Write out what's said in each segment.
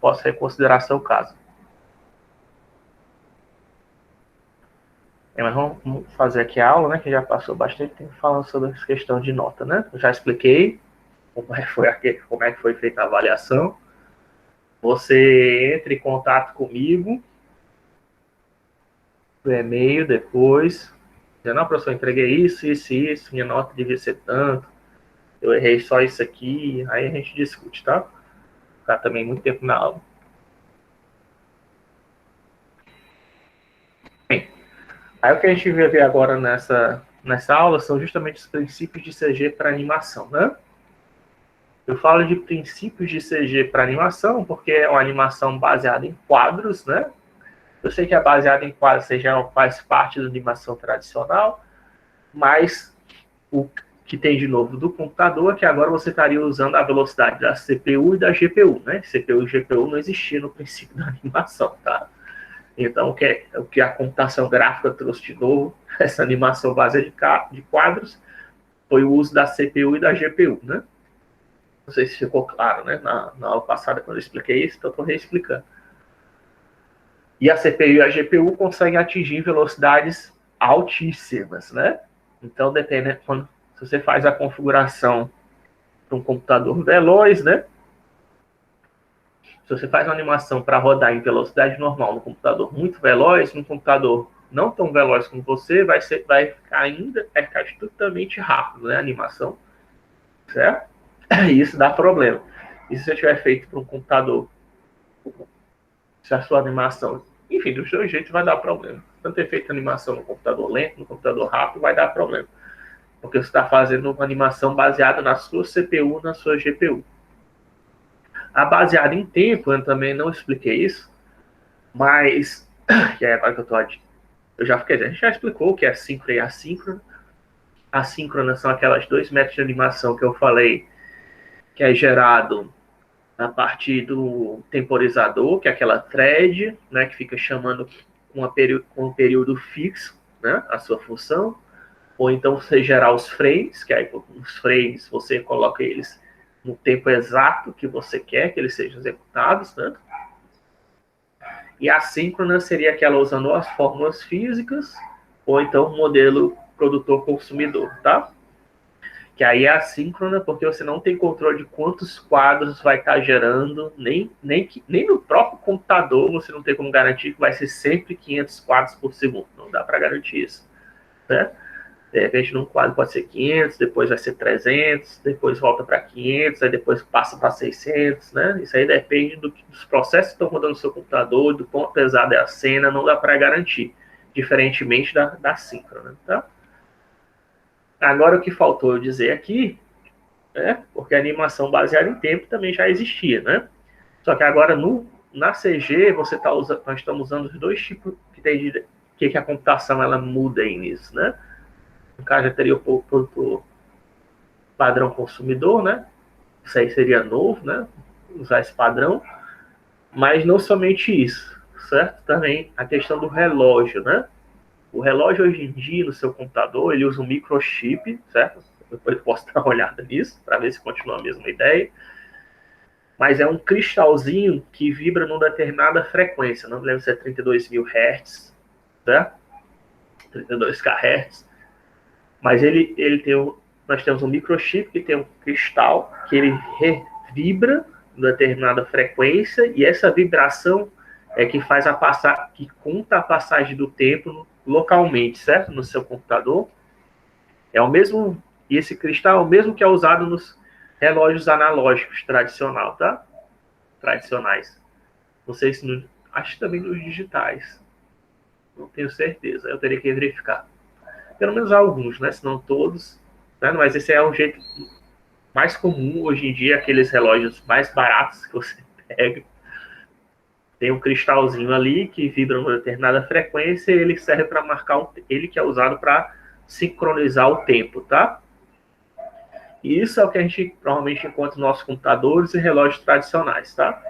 posso reconsiderar seu caso. Mas vamos fazer aqui a aula, né? Que já passou bastante tempo falando sobre essa questão de nota, né? Eu já expliquei como é que foi feita a avaliação. Você entra em contato comigo por e-mail depois. Não, professor, entreguei isso, minha nota devia ser tanto, eu errei só isso aqui, aí a gente discute, tá? Ficar também muito tempo na aula. Bem, aí o que a gente vai ver agora nessa aula são justamente os princípios de CG para animação, né? Eu falo de princípios de CG para animação porque é uma animação baseada em quadros, né? Eu sei que é baseada em quadros, você já faz parte da animação tradicional, mas o que tem de novo do computador é que agora você estaria usando a velocidade da CPU e da GPU, né? CPU e GPU não existia no princípio da animação, tá? Então, o que a computação gráfica trouxe de novo, essa animação baseada de quadros, foi o uso da CPU e da GPU, né? Não sei se ficou claro, né? Na aula passada, quando eu expliquei isso, então eu estou reexplicando. E a CPU e a GPU conseguem atingir velocidades altíssimas, né? Então, depende, se você faz a configuração para um computador veloz, né? Se você faz uma animação para rodar em velocidade normal no computador muito veloz, num computador não tão veloz como você, vai ficar estupidamente rápido, né? A animação, certo? E isso dá problema. E se você tiver feito para um computador, se a sua animação, enfim, dos dois jeitos vai dar problema. Tanto ter feito animação no computador lento, no computador rápido, vai dar problema. Porque você está fazendo uma animação baseada na sua CPU, na sua GPU. A baseada em tempo, eu também não expliquei isso, mas, que é agora que eu estou a gente já explicou o que é síncrona e assíncrona. Assíncrona são aquelas 2 métodos de animação que eu falei, que é gerado a partir do temporizador, que é aquela thread, né, que fica chamando com um período fixo, né, a sua função, ou então você gerar os frames, que aí os frames você coloca eles no tempo exato que você quer que eles sejam executados, né? E a síncrona seria aquela usando as fórmulas físicas, ou então o modelo produtor-consumidor, tá? Que aí é assíncrona porque você não tem controle de quantos quadros vai estar gerando, nem no próprio computador você não tem como garantir que vai ser sempre 500 quadros por segundo. Não dá para garantir isso, né? De repente, num quadro pode ser 500, depois vai ser 300, depois volta para 500, aí depois passa para 600, né? Isso aí depende dos processos que estão rodando no seu computador, do quão pesada é a cena, não dá para garantir, diferentemente da síncrona, tá? Agora, o que faltou eu dizer aqui, né? Porque a animação baseada em tempo também já existia, né? Só que agora na CG nós estamos usando os dois tipos que a computação ela muda aí nisso, né? No caso, já teria o padrão consumidor, né? Isso aí seria novo, né? Usar esse padrão. Mas não somente isso, certo? Também a questão do relógio, né? O relógio hoje em dia, no seu computador, ele usa um microchip, certo? Depois eu posso dar uma olhada nisso, para ver se continua a mesma ideia. Mas é um cristalzinho que vibra numa determinada frequência. Não me lembro se é 32.000 Hz, certo? 32 kHz. Mas nós temos um microchip que tem um cristal que ele vibra em determinada frequência e essa vibração é que faz que conta a passagem do tempo localmente, certo? No seu computador. É o mesmo, e esse cristal é o mesmo que é usado nos relógios analógicos tradicionais. Não sei se acho que também nos digitais. Não tenho certeza, eu teria que verificar. Pelo menos alguns, né? Se não todos. Né? Mas esse é o jeito mais comum hoje em dia, aqueles relógios mais baratos que você pega. Tem um cristalzinho ali que vibra uma determinada frequência e ele serve para marcar, ele que é usado para sincronizar o tempo, tá? E isso é o que a gente provavelmente encontra nos nossos computadores e relógios tradicionais, tá?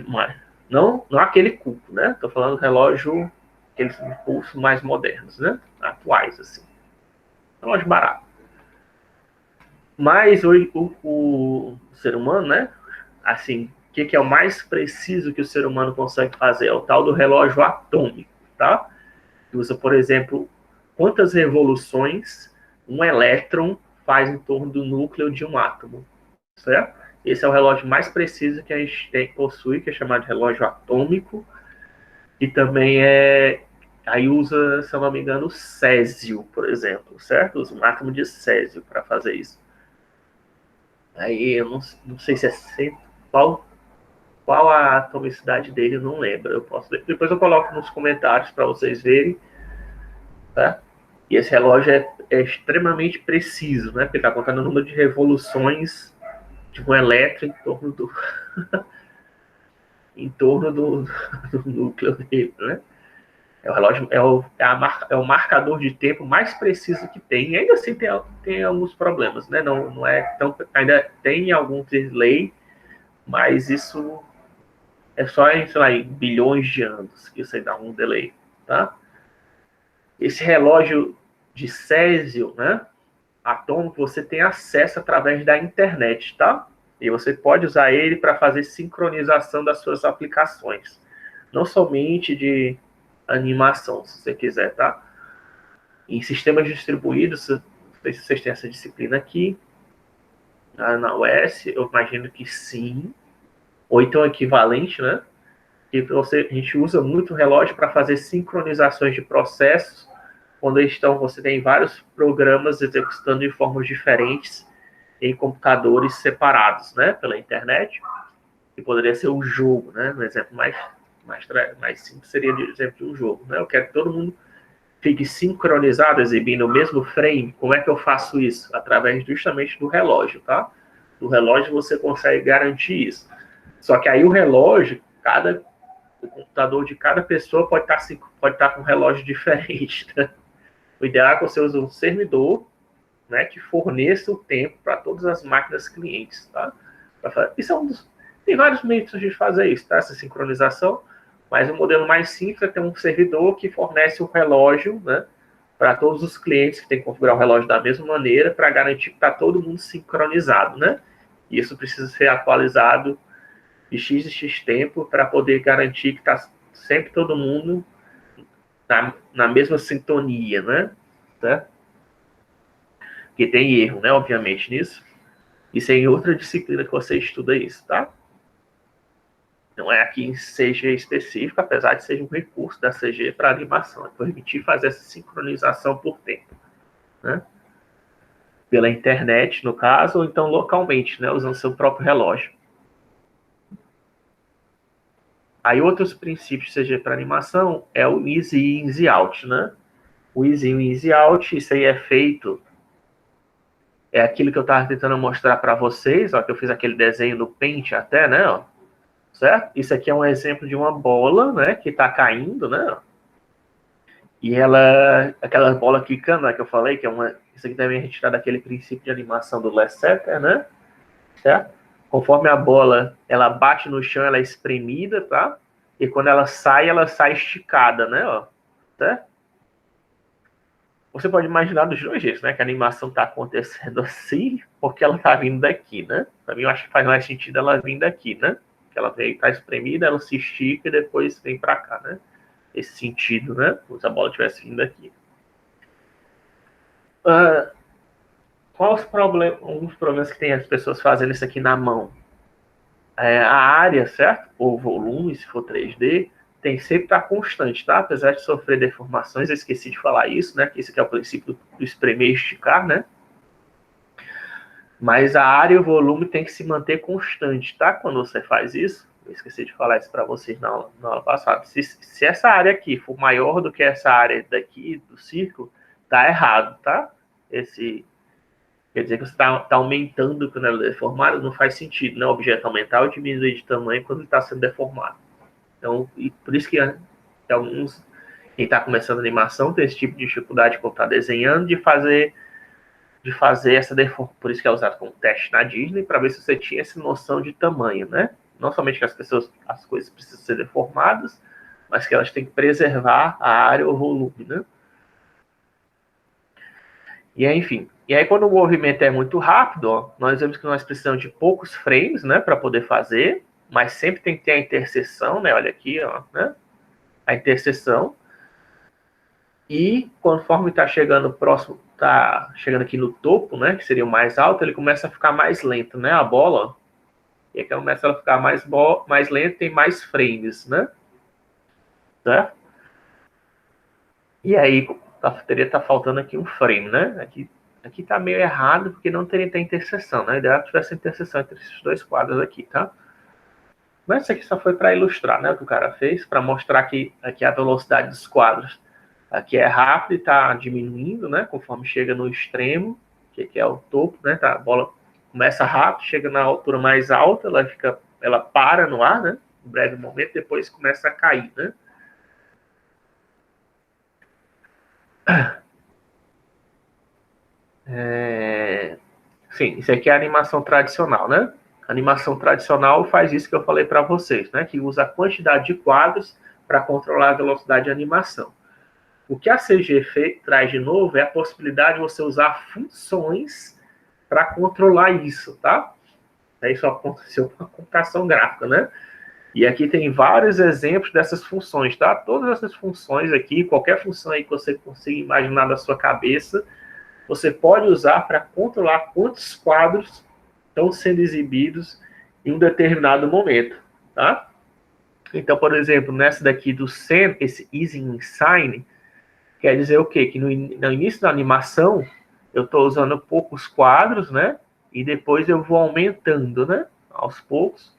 Mas não aquele cubo, né? Estou falando do relógio, aqueles pulsos mais modernos, né? Atuais, assim. Relógio barato. Mas hoje o ser humano, né? Assim, que é o mais preciso que o ser humano consegue fazer? É o tal do relógio atômico, tá? Que usa, por exemplo, quantas revoluções um elétron faz em torno do núcleo de um átomo, certo? Esse é o relógio mais preciso que a gente possui, que é chamado de relógio atômico, e também aí usa, se eu não me engano, césio, por exemplo, certo? Usa um átomo de césio para fazer isso. Aí eu não sei se é qual a atomicidade dele, eu não lembro. Depois eu coloco nos comentários para vocês verem, tá? E esse relógio é extremamente preciso, né? Porque está contando o número de revoluções de um elétron em torno do núcleo dele, né? É o relógio, é o marcador de tempo mais preciso que tem. E ainda assim tem alguns problemas, né? Não é tão, ainda tem algum delay, mas isso é só em, sei lá, em bilhões de anos que você dá um delay, tá? Esse relógio de césio, né? Atômico, você tem acesso através da internet, tá? E você pode usar ele para fazer sincronização das suas aplicações. Não somente de animação, se você quiser, tá? Em sistemas distribuídos, não sei se vocês têm essa disciplina aqui, na UES, eu imagino que sim, ou então equivalente, né? E a gente usa muito o relógio para fazer sincronizações de processos, quando você tem vários programas executando de formas diferentes em computadores separados, né, pela internet, que poderia ser um jogo, né? Um exemplo mais simples seria o exemplo de um jogo, né? Eu quero que todo mundo fique sincronizado, exibindo o mesmo frame. Como é que eu faço isso? Através justamente do relógio, tá? Do relógio você consegue garantir isso. Só que aí o relógio, o computador de cada pessoa pode estar com um relógio diferente, né? O ideal é que você use um servidor, né, que forneça o tempo para todas as máquinas clientes, tá? Isso é tem vários meios de fazer isso, tá? Essa sincronização, mas o modelo mais simples é ter um servidor que fornece o relógio, né, para todos os clientes que tem que configurar o relógio da mesma maneira para garantir que está todo mundo sincronizado, né? E isso precisa ser atualizado de X em X tempo para poder garantir que está sempre todo mundo na mesma sintonia, né? Certo? Porque tem erro, né? Obviamente, nisso. Isso é em outra disciplina que você estuda isso, tá? Não é aqui em CG específico, apesar de ser um recurso da CG para animação. É permitir fazer essa sincronização por tempo, né? Pela internet, no caso, ou então localmente, né? Usando seu próprio relógio. Aí outros princípios de CG para animação é o easy in, easy out, né? O easy in, easy out, isso aí é feito, é aquilo que eu estava tentando mostrar para vocês, ó, que eu fiz aquele desenho no Paint até, né? Ó, certo? Isso aqui é um exemplo de uma bola, né? Que está caindo, né? E aquela bola quicando, né, que eu falei, isso aqui também é retirado daquele princípio de animação do Lasseter, né? Certo? Conforme a bola, ela bate no chão, ela é espremida, tá? E quando ela sai esticada, né? Ó, certo? Você pode imaginar dos dois jeitos, né? Que a animação está acontecendo assim, porque ela está vindo daqui, né? Para mim, eu acho que faz mais sentido ela vir daqui, né? Que ela está espremida, ela se estica e depois vem para cá, né? Esse sentido, né? Como se a bola tivesse vindo aqui. Quais alguns problemas que tem as pessoas fazendo isso aqui na mão? A área, certo? Ou volume, se for 3D, tem que sempre estar constante, tá? Apesar de sofrer deformações, eu esqueci de falar isso, né? Que esse aqui é o princípio do espremer e esticar, né? Mas a área e o volume tem que se manter constante, tá? Quando você faz isso, eu esqueci de falar isso para vocês na aula passada. Se essa área aqui for maior do que essa área daqui do círculo, tá errado, tá? Quer dizer que você está aumentando quando ela é deformada, não faz sentido, né? O objeto aumentar ou diminuir de tamanho quando ele está sendo deformado. Então, e por isso que alguns, quem está começando a animação, tem esse tipo de dificuldade quando está desenhando, de fazer essa deformação. Por isso que é usado como teste na Disney, para ver se você tinha essa noção de tamanho, né? Não somente que as coisas precisam ser deformadas, mas que elas têm que preservar a área ou volume, né? E aí, enfim. E aí, quando o movimento é muito rápido, ó, nós vemos que nós precisamos de poucos frames, né, para poder fazer. mas sempre tem que ter a interseção, né? Olha aqui, ó, né? A interseção. E conforme está chegando próximo, está chegando aqui no topo, né? Que seria o mais alto, ele começa a ficar mais lento, né? A bola, ó, e aí começa a ficar mais lento, tem mais frames, né? Certo? E aí teria estar faltando aqui um frame, né? Aqui tá meio errado, porque não teria que ter interseção, né? A ideia é que tivesse interseção entre esses dois quadros aqui, tá? Mas isso aqui só foi para ilustrar, né? O que o cara fez, para mostrar que aqui a velocidade dos quadros aqui é rápida e está diminuindo, né? Conforme chega no extremo, que é o topo, né? Tá, a bola começa rápido, chega na altura mais alta, ela para no ar, né? Um breve momento, depois começa a cair, né? Sim, isso aqui é a animação tradicional, né? A animação tradicional faz isso que eu falei para vocês, né? Que usa a quantidade de quadros para controlar a velocidade de animação. O que a CG traz de novo é a possibilidade de você usar funções para controlar isso, tá? Aí só aconteceu com a computação gráfica, né? E aqui tem vários exemplos dessas funções, tá? Todas essas funções aqui, qualquer função aí que você consiga imaginar da sua cabeça, você pode usar para controlar quantos quadros estão sendo exibidos em um determinado momento, tá? Então, por exemplo, nessa daqui do Sen, esse Easing Sign, quer dizer o quê? Que no início da animação, eu estou usando poucos quadros, né? E depois eu vou aumentando, né? Aos poucos,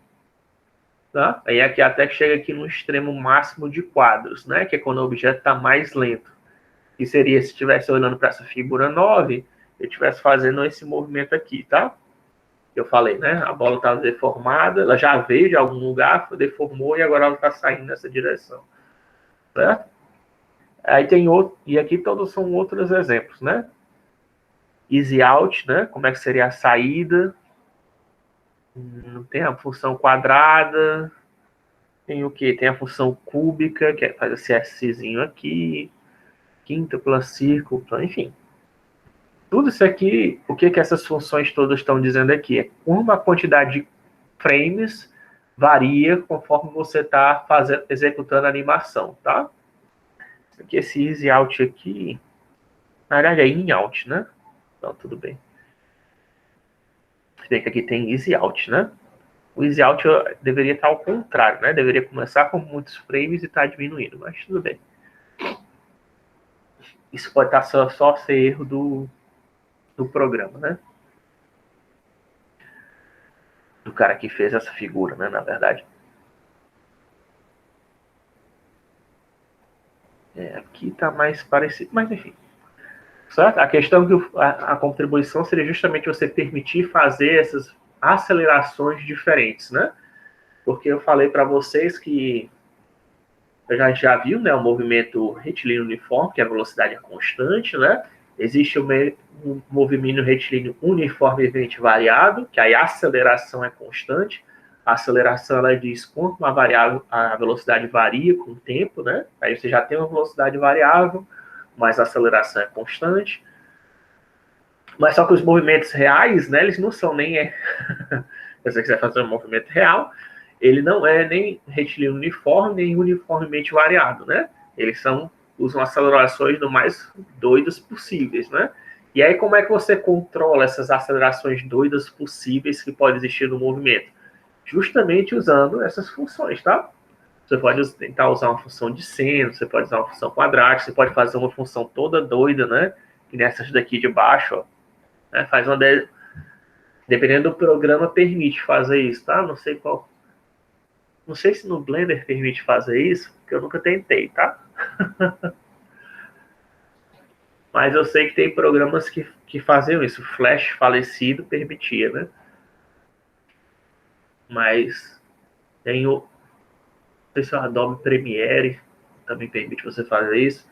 tá? Aí aqui até que chega aqui no extremo máximo de quadros, né? Que é quando o objeto está mais lento. Que seria se estivesse olhando para essa figura 9, eu estivesse fazendo esse movimento aqui, tá? Eu falei, né? A bola estava deformada, ela já veio de algum lugar, deformou e agora ela está saindo nessa direção, certo? Aí tem outro, e aqui todos são outros exemplos, né? Easy out, né? Como é que seria a saída? Tem a função quadrada, tem o que? Tem a função cúbica, que faz esse Szinho aqui, quíntupla, círculo, enfim. Tudo isso aqui, o que essas funções todas estão dizendo aqui? É como a quantidade de frames varia conforme você está executando a animação, tá? Aqui, esse easy out aqui, na verdade é in out, né? Então, tudo bem. Você vê que aqui tem easy out, né? O easy out deveria estar ao contrário, né? Deveria começar com muitos frames e estar diminuindo, mas tudo bem. Isso pode estar só ser erro do programa, né? Do cara que fez essa figura, né? Na verdade. Aqui está mais parecido, mas enfim. Certo? A questão que a contribuição seria justamente você permitir fazer essas acelerações diferentes, né? Porque eu falei para vocês que a gente já viu, né, o movimento retilíneo uniforme, que a velocidade é constante, né? Existe um movimento retilíneo uniformemente variado, que a aceleração é constante. A aceleração, ela diz quanto a velocidade varia com o tempo, né? Aí você já tem uma velocidade variável, mas a aceleração é constante. Mas só que os movimentos reais, né, eles não são nem... Se você quiser fazer um movimento real, ele não é nem retilíneo uniforme, nem uniformemente variado, né? Eles usam acelerações do mais doidas possíveis, né? E aí, como é que você controla essas acelerações doidas possíveis que podem existir no movimento? Justamente usando essas funções, tá? Você pode tentar usar uma função de seno, você pode usar uma função quadrática, você pode fazer uma função toda doida, né? Que nessas daqui de baixo, ó, né? Faz uma... Dependendo do programa, permite fazer isso, tá? Não sei qual... Não sei se no Blender permite fazer isso, porque eu nunca tentei, tá? Mas eu sei que tem programas que faziam isso. Flash falecido permitia, né? Mas tem o... Não sei se o Adobe Premiere também permite você fazer isso.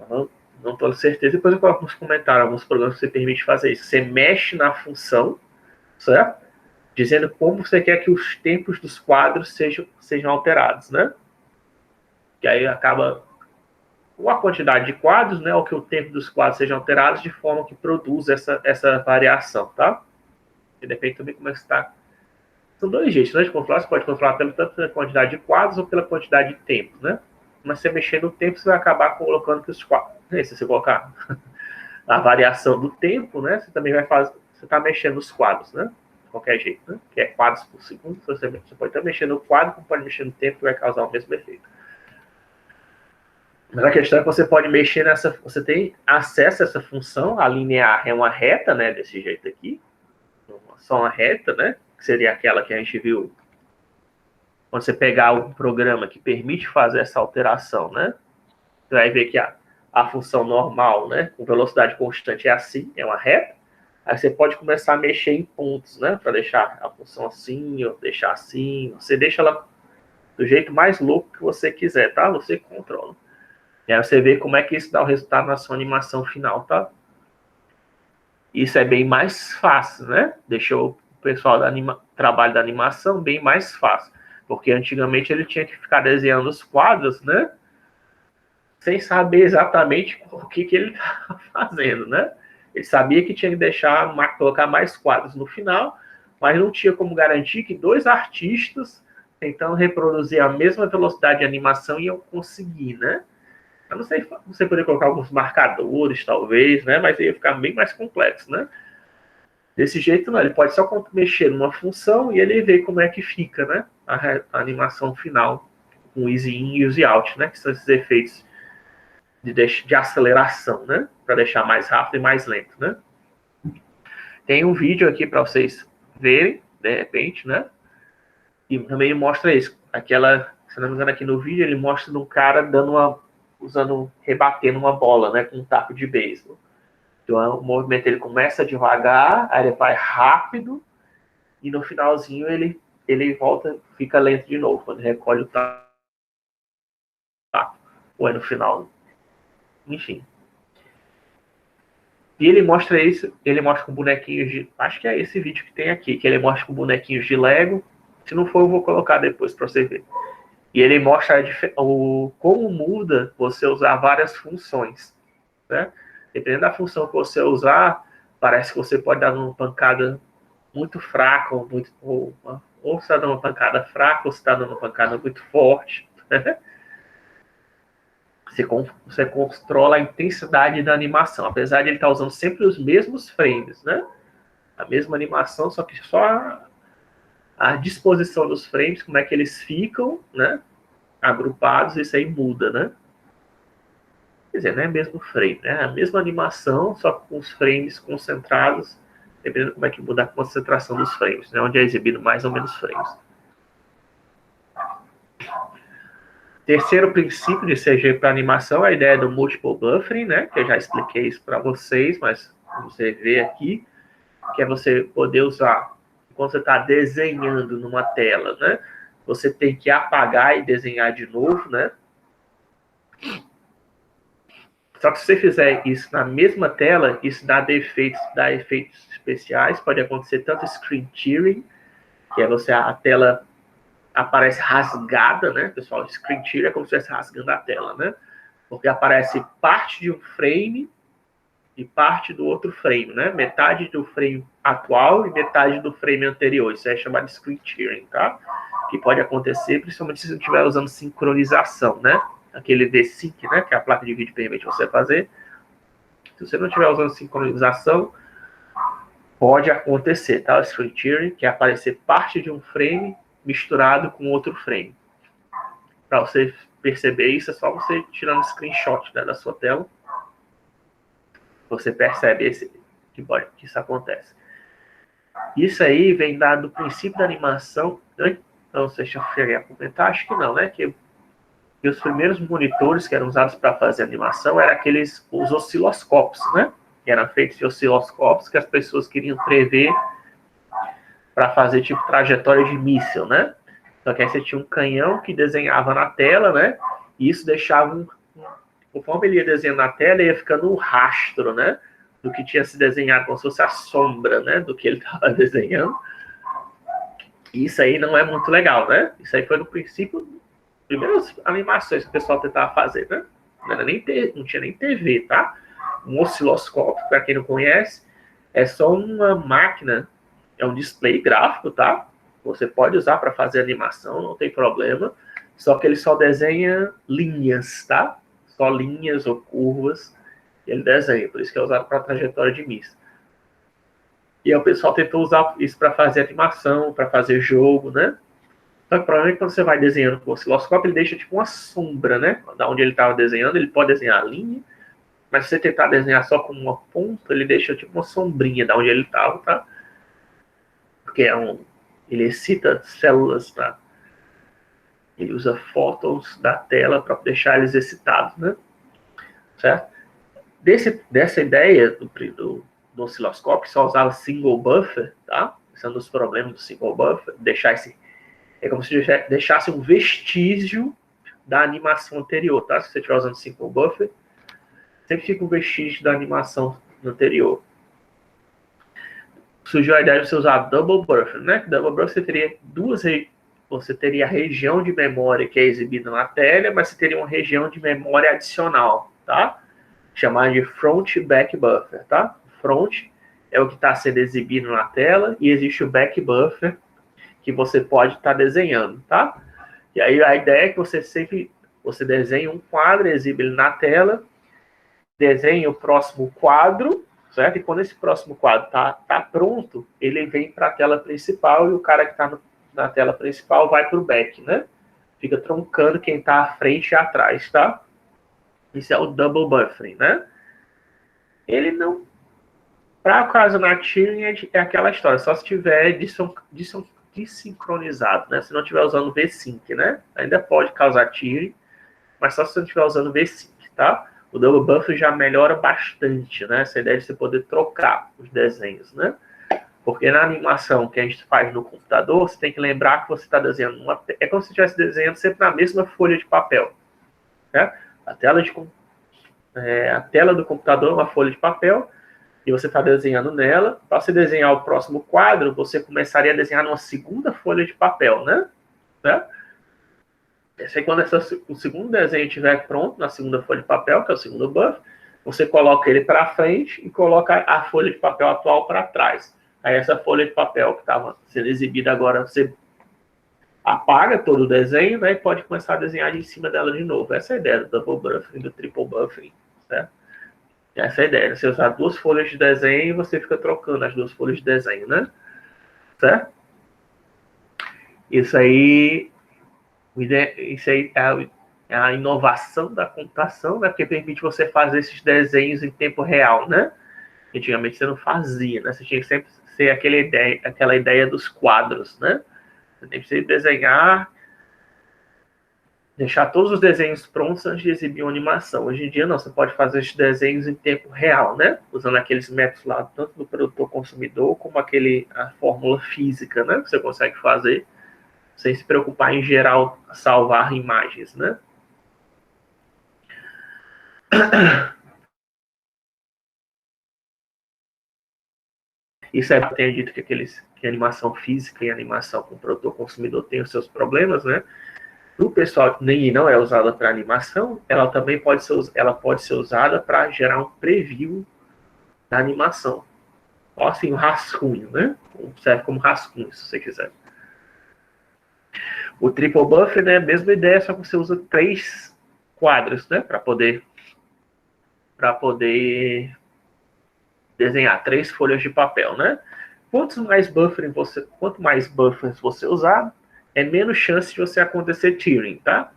Não estou certeza. Depois eu coloco nos comentários alguns programas que você permite fazer isso. Você mexe na função, certo? Dizendo como você quer que os tempos dos quadros sejam alterados, né? Que aí acaba ou a quantidade de quadros, né, ou que o tempo dos quadros sejam alterados de forma que produz essa variação, tá? E depende também como é que está São dois jeitos, né, de controlar. Você pode controlar tanto pela quantidade de quadros ou pela quantidade de tempo, né? Mas se você mexer no tempo, você vai acabar colocando que os quadros... Se você colocar a variação do tempo, né? Você também vai fazer... Você está mexendo nos quadros, né? De qualquer jeito, né? Que é quadros por segundo. Você pode estar mexendo no quadro, como pode mexer no tempo, que vai causar o mesmo efeito. Mas a questão é que você pode mexer nessa... Você tem acesso a essa função. A linear é uma reta, né? Desse jeito aqui. Só uma reta, né? Que seria aquela que a gente viu quando você pegar um programa que permite fazer essa alteração, né? Você vai ver que a função normal, né? Com velocidade constante é assim, é uma reta. Aí você pode começar a mexer em pontos, né? Para deixar a função assim, ou deixar assim. Você deixa ela do jeito mais louco que você quiser, tá? Você controla. E aí você vê como é que isso dá o resultado na sua animação final, tá? Isso é bem mais fácil, né? Deixou o pessoal do trabalho da animação bem mais fácil. Porque antigamente ele tinha que ficar desenhando os quadros, né? Sem saber exatamente o que ele estava fazendo, né? Ele sabia que tinha que colocar mais quadros no final, mas não tinha como garantir que dois artistas tentando reproduzir a mesma velocidade de animação iam conseguir, né? Eu não sei, você poderia colocar alguns marcadores, talvez, né? Mas ia ficar bem mais complexo, né? Desse jeito, não. Ele pode só mexer numa função e ele vê como é que fica, né? A animação final com o easy in e easy out, né? Que são esses efeitos de aceleração, né? Para deixar mais rápido e mais lento, né? Tem um vídeo aqui para vocês verem, de repente, né? E também mostra isso. Se não me engano, aqui no vídeo, ele mostra um cara rebatendo uma bola, né? Com um taco de beisebol. Então, o movimento ele começa devagar, aí ele vai rápido, e no finalzinho ele volta, fica lento de novo, quando recolhe o taco. Ou é no final. Enfim. E ele mostra isso, ele mostra com bonequinhos de... Acho que é esse vídeo que tem aqui, que ele mostra com bonequinhos de Lego. Se não for, eu vou colocar depois para você ver. E ele mostra como muda você usar várias funções, né? Dependendo da função que você usar, parece que você pode dar uma pancada muito fraca, ou você está dando uma pancada fraca, ou você está dando uma pancada muito forte, né? Você controla a intensidade da animação, apesar de ele estar usando sempre os mesmos frames, né? A mesma animação, só que só a disposição dos frames, como é que eles ficam, né? Agrupados, isso aí muda, né? Quer dizer, não é mesmo frame, né? A mesma animação, só com os frames concentrados, dependendo como é que muda a concentração dos frames, né? Onde é exibido mais ou menos frames. Terceiro princípio de CG para animação é a ideia do multiple buffering, né? Que eu já expliquei isso para vocês, mas você vê aqui, que é você poder usar, quando você está desenhando numa tela, né? Você tem que apagar e desenhar de novo, né? Só que se você fizer isso na mesma tela, isso dá efeitos especiais. Pode acontecer tanto screen tearing, que é a tela aparece rasgada, né, pessoal? Screen tear é como se estivesse rasgando a tela, né? Porque aparece parte de um frame e parte do outro frame, né? Metade do frame atual e metade do frame anterior. Isso é chamado de screen tearing, tá? Que pode acontecer, principalmente se você não estiver usando sincronização, né? Aquele V-Sync, né? Que é a placa de vídeo permite você fazer. Se você não estiver usando sincronização, pode acontecer, tá? O screen tearing, que é aparecer parte de um frame misturado com outro frame. Para você perceber isso, é só você tirando screenshot, né, da sua tela. Você percebe que isso acontece. Isso aí vem dado do princípio da animação. Não sei se eu cheguei a comentar, acho que não, né? Que os primeiros monitores que eram usados para fazer animação eram os osciloscópios, né? Que eram feitos de osciloscópios que as pessoas queriam prever para fazer tipo trajetória de míssil, né? Só que aí você tinha um canhão que desenhava na tela, né? E isso deixava conforme ele ia desenhando na tela, ia ficando um rastro, né? Do que tinha se desenhado, como se fosse a sombra, né? Do que ele estava desenhando. E isso aí não é muito legal, né? Isso aí foi no princípio, primeiras animações que o pessoal tentava fazer, né? Não tinha nem TV, tá? Um osciloscópio, para quem não conhece, é só uma máquina, é um display gráfico, tá? Você pode usar para fazer animação, não tem problema. Só que ele só desenha linhas, tá? Só linhas ou curvas ele desenha. Por isso que é usado para trajetória de missa. E aí o pessoal tentou usar isso para fazer animação, para fazer jogo, né? Só que provavelmente quando você vai desenhando com o osciloscópio, ele deixa tipo uma sombra, né? Da onde ele estava desenhando, ele pode desenhar a linha, mas se você tentar desenhar só com uma ponta, ele deixa tipo uma sombrinha da onde ele estava, tá? Porque ele excita células, tá? Ele usa fótons da tela para deixar eles excitados, né? Certo? Dessa ideia do osciloscópio, só usava single buffer, tá? Esse é um dos problemas do single buffer, é como se deixasse um vestígio da animação anterior, tá? Se você estiver usando single buffer, sempre fica um vestígio da animação anterior. Surgiu a ideia de você usar double buffer, né? Double buffer você teria a região de memória que é exibida na tela, mas você teria uma região de memória adicional, tá? Chamada de front e back buffer, tá? Front é o que está sendo exibido na tela e existe o back buffer que você pode estar desenhando, tá? E aí a ideia é que você desenhe um quadro, exibe ele na tela, desenhe o próximo quadro, certo? E quando esse próximo quadro tá pronto, ele vem para a tela principal e o cara que está na tela principal vai para o back, né? Fica troncando quem está à frente e atrás, tá? Isso é o double buffering, né? Ele não... Para ocasionar tearing é aquela história, só se tiver desincronizado, né? Se não estiver usando V-Sync, né? Ainda pode causar tearing, mas só se você não estiver usando V-Sync, tá? O double buffer já melhora bastante, né? Essa ideia de você poder trocar os desenhos, né? Porque na animação que a gente faz no computador, você tem que lembrar que você está desenhando é como se estivesse desenhando sempre na mesma folha de papel, né? A tela do computador é uma folha de papel e você está desenhando nela. Para você desenhar o próximo quadro, você começaria a desenhar numa segunda folha de papel, né? Aí, quando o segundo desenho estiver pronto, na segunda folha de papel, que é o segundo buff, você coloca ele para frente e coloca a folha de papel atual para trás. Aí essa folha de papel que estava sendo exibida agora, você apaga todo o desenho, né, e pode começar a desenhar em cima dela de novo. Essa é a ideia do double buffering, do triple buffering, certo? Essa é a ideia. Você usar duas folhas de desenho e você fica trocando as duas folhas de desenho, né? Certo? Isso aí é a inovação da computação, né? Porque permite você fazer esses desenhos em tempo real, né? Antigamente você não fazia, né? Você tinha que sempre ser aquela ideia dos quadros, né? Você tem que desenhar, deixar todos os desenhos prontos antes de exibir uma animação. Hoje em dia, não, você pode fazer esses desenhos em tempo real, né? Usando aqueles métodos lá, tanto do produtor-consumidor, como a fórmula física, né? Que você consegue fazer sem se preocupar em geral, salvar imagens, né? Isso é, tenho dito que que a animação física e a animação com produtor-consumidor tem os seus problemas, né? Para o pessoal que nem não é usada para animação, ela também pode ser usada para gerar um preview da animação. Ou assim, um rascunho, né? Serve como rascunho, se você quiser. O triple buffer, né? Mesma ideia, só que você usa 3 quadros, né? Para poder desenhar 3 folhas de papel, né? Quanto mais buffers você usar, é menos chance de você acontecer tearing, tá?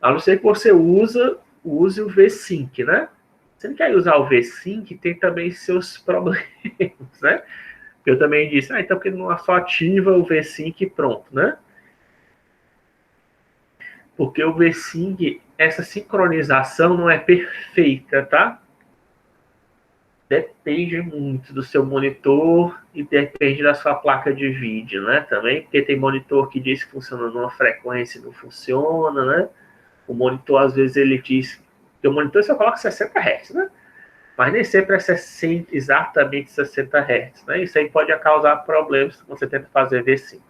A não ser que você use o V-Sync, né? Se não quer usar o V-Sync, tem também seus problemas, né? Eu também disse, então porque não só ativa o V-Sync e pronto, né? Porque o V-Sync, essa sincronização não é perfeita, tá? Depende muito do seu monitor e depende da sua placa de vídeo, né? Também, porque tem monitor que diz que funciona numa frequência e não funciona, né? O monitor, às vezes, ele diz que o monitor só coloca 60 Hz, né? Mas nem sempre é exatamente 60 Hz, né? Isso aí pode causar problemas se você tenta fazer V5.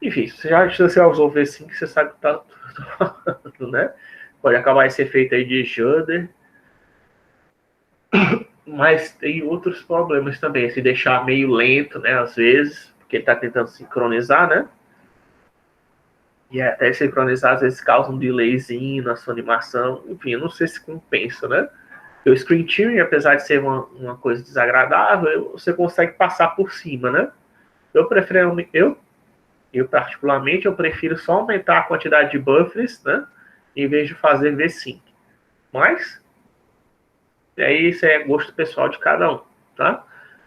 Enfim, se você usou V5, você sabe que tá tudo, né? Pode acabar esse efeito aí de Judder. Mas tem outros problemas também, se deixar meio lento, né, às vezes, porque ele está tentando sincronizar, né? E até sincronizar, às vezes, causa um delayzinho na sua animação. Enfim, eu não sei se compensa, né? O screen tearing, apesar de ser uma coisa desagradável, você consegue passar por cima, né? Eu particularmente, eu prefiro só aumentar a quantidade de buffers, né? Em vez de fazer V5. Mas, aí isso é gosto pessoal de cada um, tá?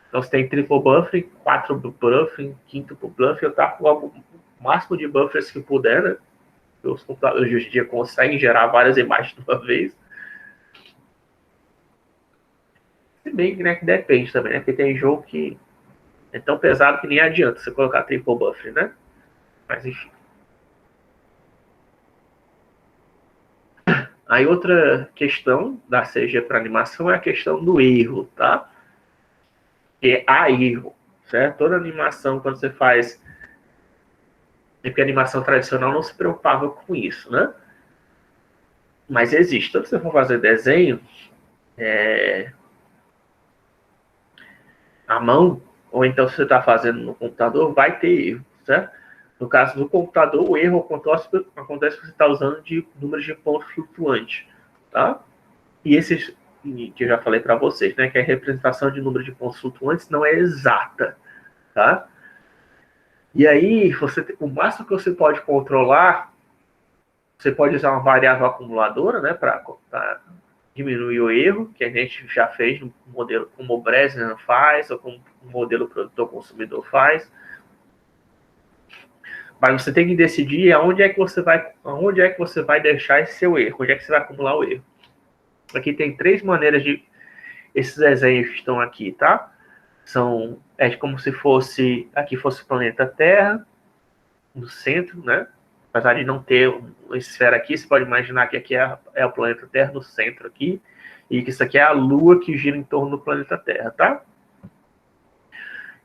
Então, você tem triple buffering, 4 buffering, quinto buffering, eu tapo o máximo de buffers que puder, né? Os computadores de hoje em dia conseguem gerar várias imagens de uma vez. Se bem que, né, que depende também, né? Porque tem jogo que é tão pesado que nem adianta você colocar triple buffering, né? Mas enfim. Aí outra questão da CG para animação é a questão do erro, tá? Que há erro, certo? Toda animação, quando você faz... Porque a animação tradicional não se preocupava com isso, né? Mas existe. Quando você for fazer desenho, à mão, ou então se você está fazendo no computador, vai ter erro, certo? No caso do computador, o erro acontece porque você está usando de números de pontos flutuantes, tá? E esses que eu já falei para vocês, né, que a representação de número de pontos flutuantes não é exata, tá? E aí, o máximo que você pode controlar, você pode usar uma variável acumuladora, né, para diminuir o erro, que a gente já fez no modelo, como o Bresnan faz, ou como o modelo produtor-consumidor faz. Mas você tem que decidir aonde é que você vai deixar esse seu erro, onde é que você vai acumular o erro. Aqui tem 3 maneiras de... Esses desenhos que estão aqui, tá? É como se fosse... Aqui fosse o planeta Terra, no centro, né? Apesar de não ter uma esfera aqui, você pode imaginar que aqui é o planeta Terra no centro aqui, e que isso aqui é a Lua que gira em torno do planeta Terra, tá?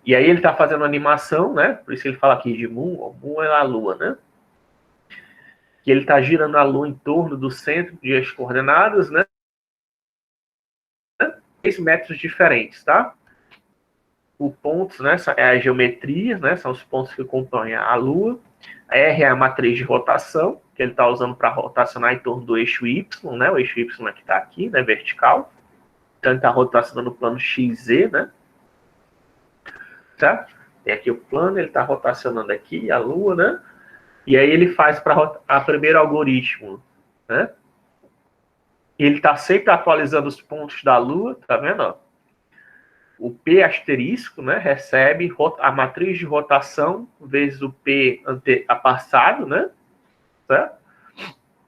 E aí ele está fazendo uma animação, né? Por isso que ele fala aqui de Moon. O Moon é a Lua, né? Que ele está girando a Lua em torno do centro de as coordenadas, né? 3 métodos diferentes, tá? O pontos, né? É a geometria, né? São os pontos que compõem a Lua. A R é a matriz de rotação, que ele está usando para rotacionar em torno do eixo Y, né? O eixo Y que está aqui, né? Vertical. Então ele está rotacionando o plano XZ, né? Certo? Tem aqui o plano, ele está rotacionando aqui a Lua, né? E aí ele faz para a primeiro algoritmo, né? Ele está sempre atualizando os pontos da Lua, tá vendo? Ó? O P asterisco, né, recebe a matriz de rotação vezes o P passado, né? Certo?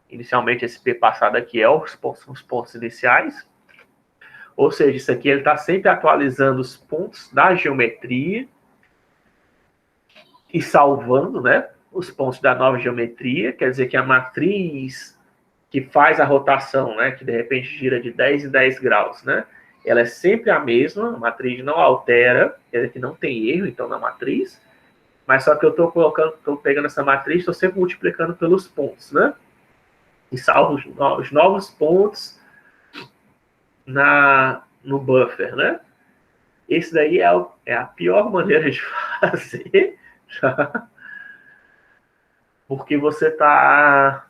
Inicialmente esse P passado aqui é os pontos iniciais. Ou seja, isso aqui ele está sempre atualizando os pontos da geometria e salvando, né, os pontos da nova geometria. Quer dizer que a matriz que faz a rotação, né, que de repente gira de 10 em 10 graus, né, ela é sempre a mesma, a matriz não altera, quer dizer que não tem erro, então, na matriz, mas só que eu estou pegando essa matriz, estou sempre multiplicando pelos pontos, né, e salvo os novos pontos no buffer, né. Esse daí é a pior maneira de fazer, tá? Porque você está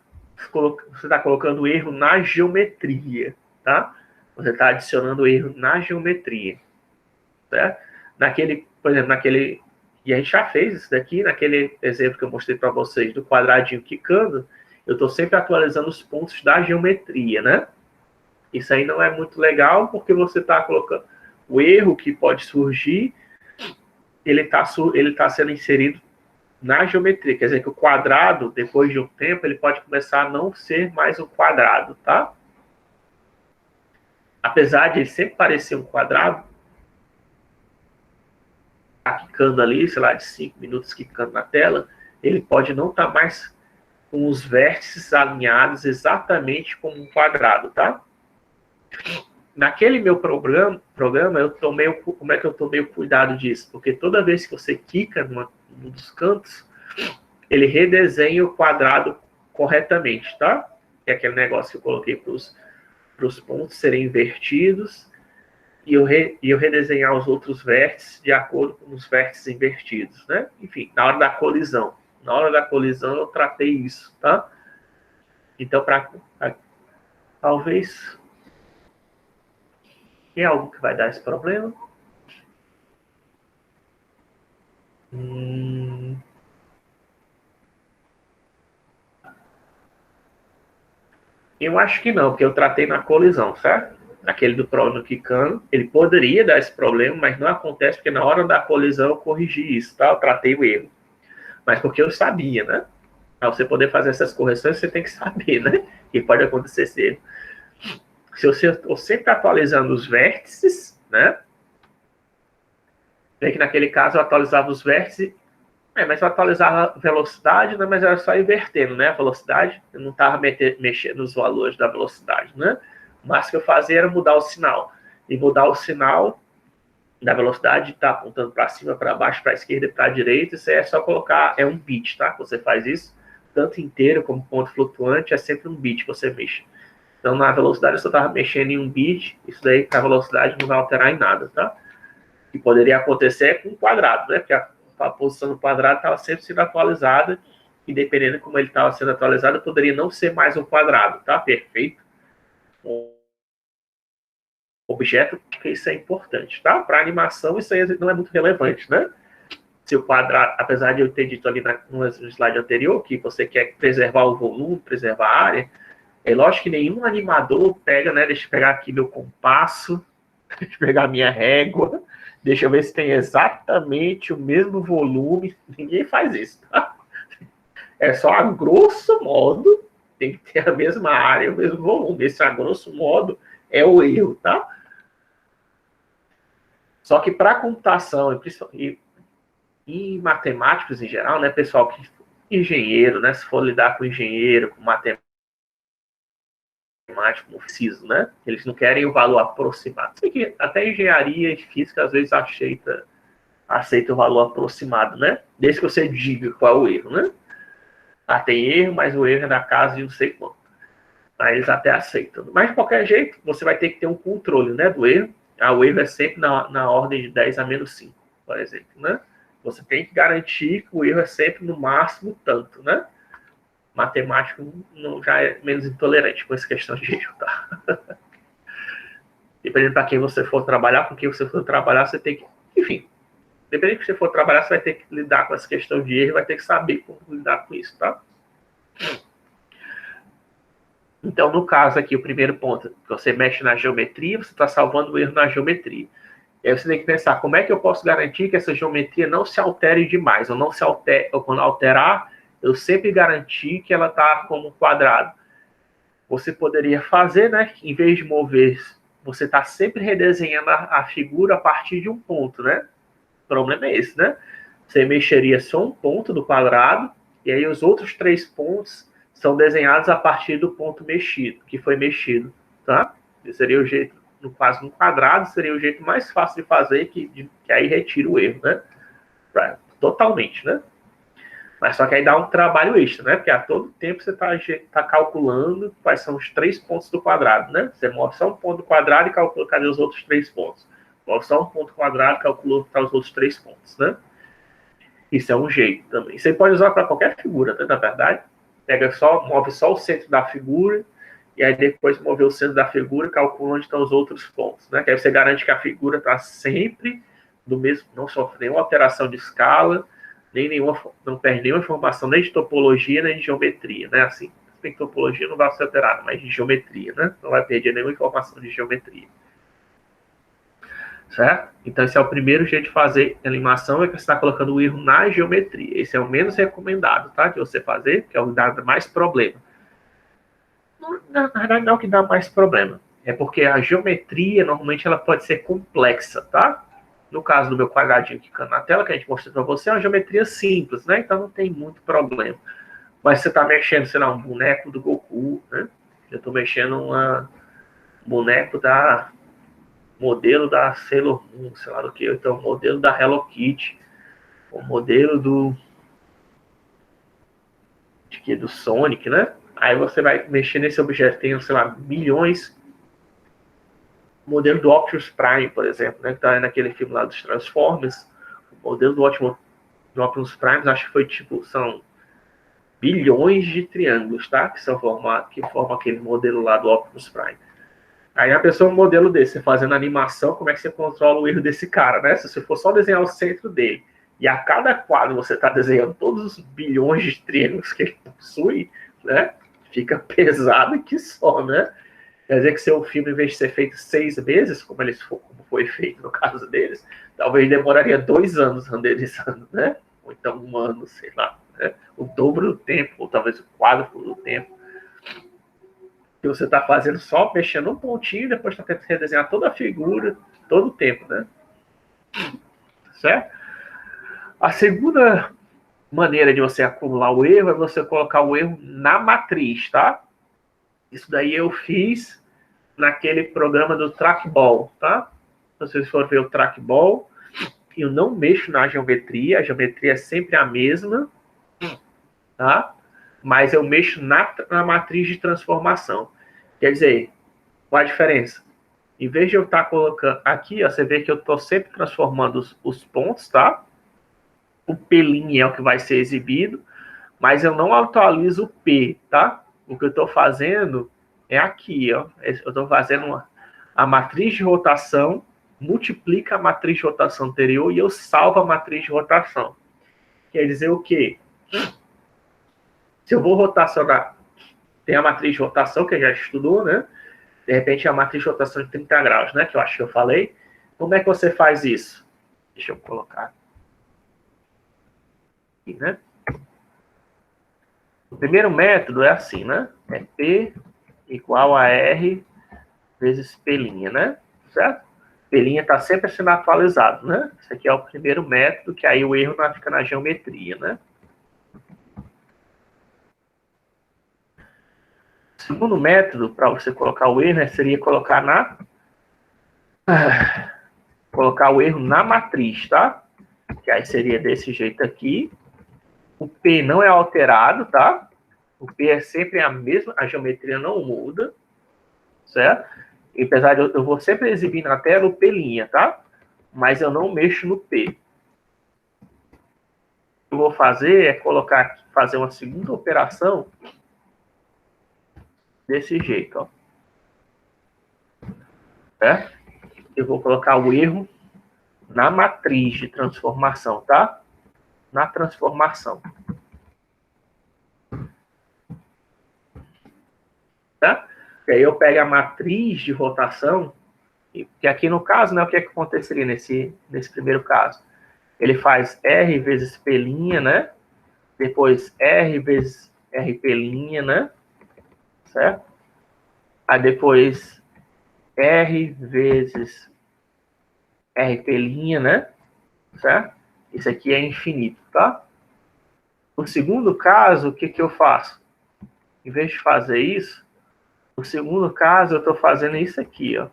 colocando erro na geometria, tá? Você está adicionando erro na geometria, certo? Por exemplo, e a gente já fez isso daqui, naquele exemplo que eu mostrei para vocês do quadradinho quicando, eu estou sempre atualizando os pontos da geometria, né? Isso aí não é muito legal, porque você está colocando o erro que pode surgir, ele está sendo inserido na geometria. Quer dizer que o quadrado, depois de um tempo, ele pode começar a não ser mais um quadrado, tá? Apesar de ele sempre parecer um quadrado, tá quicando ali, sei lá, de 5 minutos quicando na tela, ele pode não estar mais com os vértices alinhados exatamente como um quadrado, tá? Naquele meu programa como é que eu tomei o cuidado disso? Porque toda vez que você quica num dos cantos, ele redesenha o quadrado corretamente, tá? É aquele negócio que eu coloquei para os pontos serem invertidos e eu redesenhar os outros vértices de acordo com os vértices invertidos, né? Enfim, na hora da colisão. Na hora da colisão eu tratei isso, tá? Então, talvez tem algo que vai dar esse problema. Eu acho que não, porque eu tratei na colisão, certo? Aquele do Pro no Kikano, ele poderia dar esse problema, mas não acontece porque na hora da colisão eu corrigi isso, tá? Eu tratei o erro. Mas porque eu sabia, né? Para você poder fazer essas correções, você tem que saber, né? Que pode acontecer esse erro. Se você estou sempre atualizando os vértices, né? Vê que naquele caso eu atualizava os vértices, mas eu atualizava a velocidade, né? Mas era só invertendo, né? A velocidade, eu não estava mexendo nos valores da velocidade, né? O máximo que eu fazia era mudar o sinal. E mudar o sinal da velocidade está apontando para cima, para baixo, para a esquerda e para a direita. Isso aí é só colocar, é um bit, tá? Você faz isso, tanto inteiro como ponto flutuante, é sempre um bit que você mexe. Então, na velocidade, eu só estava mexendo em um bit, isso daí, a velocidade não vai alterar em nada, tá? O que poderia acontecer com um quadrado, né? Porque a posição do quadrado estava sempre sendo atualizada, e dependendo de como ele estava sendo atualizado, poderia não ser mais um quadrado, tá? Perfeito. Objeto, porque isso é importante, tá? Para animação, isso aí não é muito relevante, né? Se o quadrado, apesar de eu ter dito ali no slide anterior que você quer preservar o volume, preservar a área, é lógico que nenhum animador pega, né? Deixa eu pegar aqui meu compasso, deixa eu pegar minha régua, deixa eu ver se tem exatamente o mesmo volume. Ninguém faz isso, tá? É só a grosso modo, tem que ter a mesma área, o mesmo volume. Esse a grosso modo é o erro, tá? Só que para computação e matemáticos em geral, né, pessoal que engenheiro, né, se for lidar com engenheiro, com matemático, preciso, né? Eles não querem o valor aproximado. Sei que até engenharia e física às vezes aceita o valor aproximado, né? Desde que você diga qual é o erro, né? Ah, tem erro, mas o erro é da casa de não sei quanto. Aí eles até aceitam. Mas de qualquer jeito, você vai ter que ter um controle, né, do erro. Ah, o erro é sempre na ordem de 10 a menos 5, por exemplo, né? Você tem que garantir que o erro é sempre no máximo tanto, né? Matemático não, já é menos intolerante com essa questão de erro, tá? Dependendo para quem você for trabalhar, com quem você for trabalhar, você tem que... Enfim, dependendo de que você for trabalhar, você vai ter que lidar com essa questão de erro, vai ter que saber como lidar com isso, tá? Então, no caso aqui, o primeiro ponto, você mexe na geometria, você está salvando o erro na geometria. E aí você tem que pensar, como é que eu posso garantir que essa geometria não se altere demais, ou não se altere, ou quando alterar, eu sempre garantir que ela está como um quadrado. Você poderia fazer, né, em vez de mover, você está sempre redesenhando a figura a partir de um ponto, né? O problema é esse, né? Você mexeria só um ponto do quadrado, e aí os outros 3 pontos são desenhados a partir do ponto mexido, que foi mexido, tá? Esse seria o jeito, no caso, no quadrado, seria o jeito mais fácil de fazer, que aí retira o erro, né? Totalmente, né? Mas só que aí dá um trabalho extra, né? Porque a todo tempo você tá calculando quais são os 3 pontos do quadrado, né? Você move só um ponto do quadrado e calcula cadê os outros 3 pontos. Move só um ponto quadrado e calcula os outros 3 pontos, né? Isso é um jeito também. Você pode usar para qualquer figura, né, na verdade. Move só o centro da figura, e aí depois move o centro da figura e calcula onde estão os outros pontos, né? Que aí você garante que a figura está sempre do mesmo, não sofre nenhuma alteração de escala, não perde nenhuma informação nem de topologia, nem de geometria, né? Assim, tem topologia não vai ser alterada, mas de geometria, né? Não vai perder nenhuma informação de geometria. Certo? Então, esse é o primeiro jeito de fazer animação, é que você está colocando o erro na geometria. Esse é o menos recomendado, tá? De você fazer, que é o que dá mais problema. Na verdade, não é o que dá mais problema. É porque a geometria, normalmente, ela pode ser complexa, tá? No caso do meu quadradinho aqui na tela, que a gente mostrou para você, é uma geometria simples, né? Então, não tem muito problema. Mas você está mexendo, sei lá, um boneco do Goku, né? Eu estou mexendo um boneco modelo da Sailor Moon, sei lá do que, então modelo da Hello Kitty, o modelo do Sonic, né? Aí você vai mexer nesse objeto, tem, sei lá, milhões O modelo do Optimus Prime, por exemplo, né, que está naquele filme lá dos Transformers, o modelo do Optimus Prime, acho que foi tipo, são bilhões de triângulos, tá? Que formam aquele modelo lá do Optimus Prime. Aí a pessoa, um modelo desse, você fazendo animação, como é que você controla o erro desse cara, né? Se você for só desenhar o centro dele, e a cada quadro você está desenhando todos os bilhões de triângulos que ele possui, né? Fica pesado que só, né? Quer dizer que seu filme, em vez de ser feito 6 meses, como foi feito no caso deles, talvez demoraria 2 anos renderizando, né? Ou então 1 ano, sei lá. Né? O dobro do tempo, ou talvez o quádruplo do tempo. Que você está fazendo só mexendo um pontinho, depois está tentando redesenhar toda a figura, todo o tempo, né? Certo? A segunda maneira de você acumular o erro é você colocar o erro na matriz, tá? Isso daí eu fiz naquele programa do trackball, tá? Se vocês forem ver o trackball, eu não mexo na geometria, a geometria é sempre a mesma, tá? Mas eu mexo na matriz de transformação. Quer dizer, qual a diferença? Em vez de eu estar colocando aqui, ó, você vê que eu estou sempre transformando os pontos, tá? O P' é o que vai ser exibido, mas eu não atualizo o P, tá? O que eu estou fazendo é aqui, ó. Eu estou fazendo a matriz de rotação, multiplica a matriz de rotação anterior e eu salvo a matriz de rotação. Quer dizer o quê? Se eu vou rotacionar, tem a matriz de rotação que a gente já estudou, né? De repente é a matriz de rotação de 30 graus, né? Que eu acho que eu falei. Como é que você faz isso? Deixa eu colocar aqui, né? O primeiro método é assim, né? É P igual a R vezes P', né? Certo? P' está sempre sendo atualizado, né? Esse aqui é o primeiro método, que aí o erro não fica na geometria, né? O segundo método, para você colocar o erro, seria colocar o erro na matriz, tá? Que aí seria desse jeito aqui. O P não é alterado, tá? O P é sempre a mesma, a geometria não muda, certo? E apesar de eu vou sempre exibir na tela o P', tá? Mas eu não mexo no P. O que eu vou fazer é fazer uma segunda operação desse jeito, ó. Certo? Eu vou colocar o erro na matriz de transformação, tá? Na transformação. Tá? E aí eu pego a matriz de rotação, que aqui no caso, né, o que é que aconteceria nesse primeiro caso? Ele faz R vezes P', né? Depois R vezes RP', né? Certo? Aí depois R vezes RP', né? Certo? Isso aqui é infinito, tá? No segundo caso, o que eu faço? Em vez de fazer isso, no segundo caso, eu estou fazendo isso aqui, ó.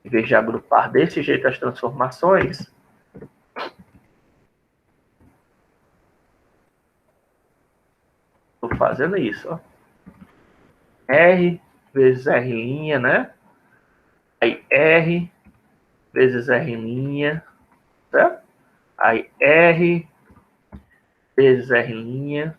Em vez de agrupar desse jeito as transformações, estou fazendo isso, ó. R vezes R', né? Aí R vezes R', certo? Aí R vezes R'.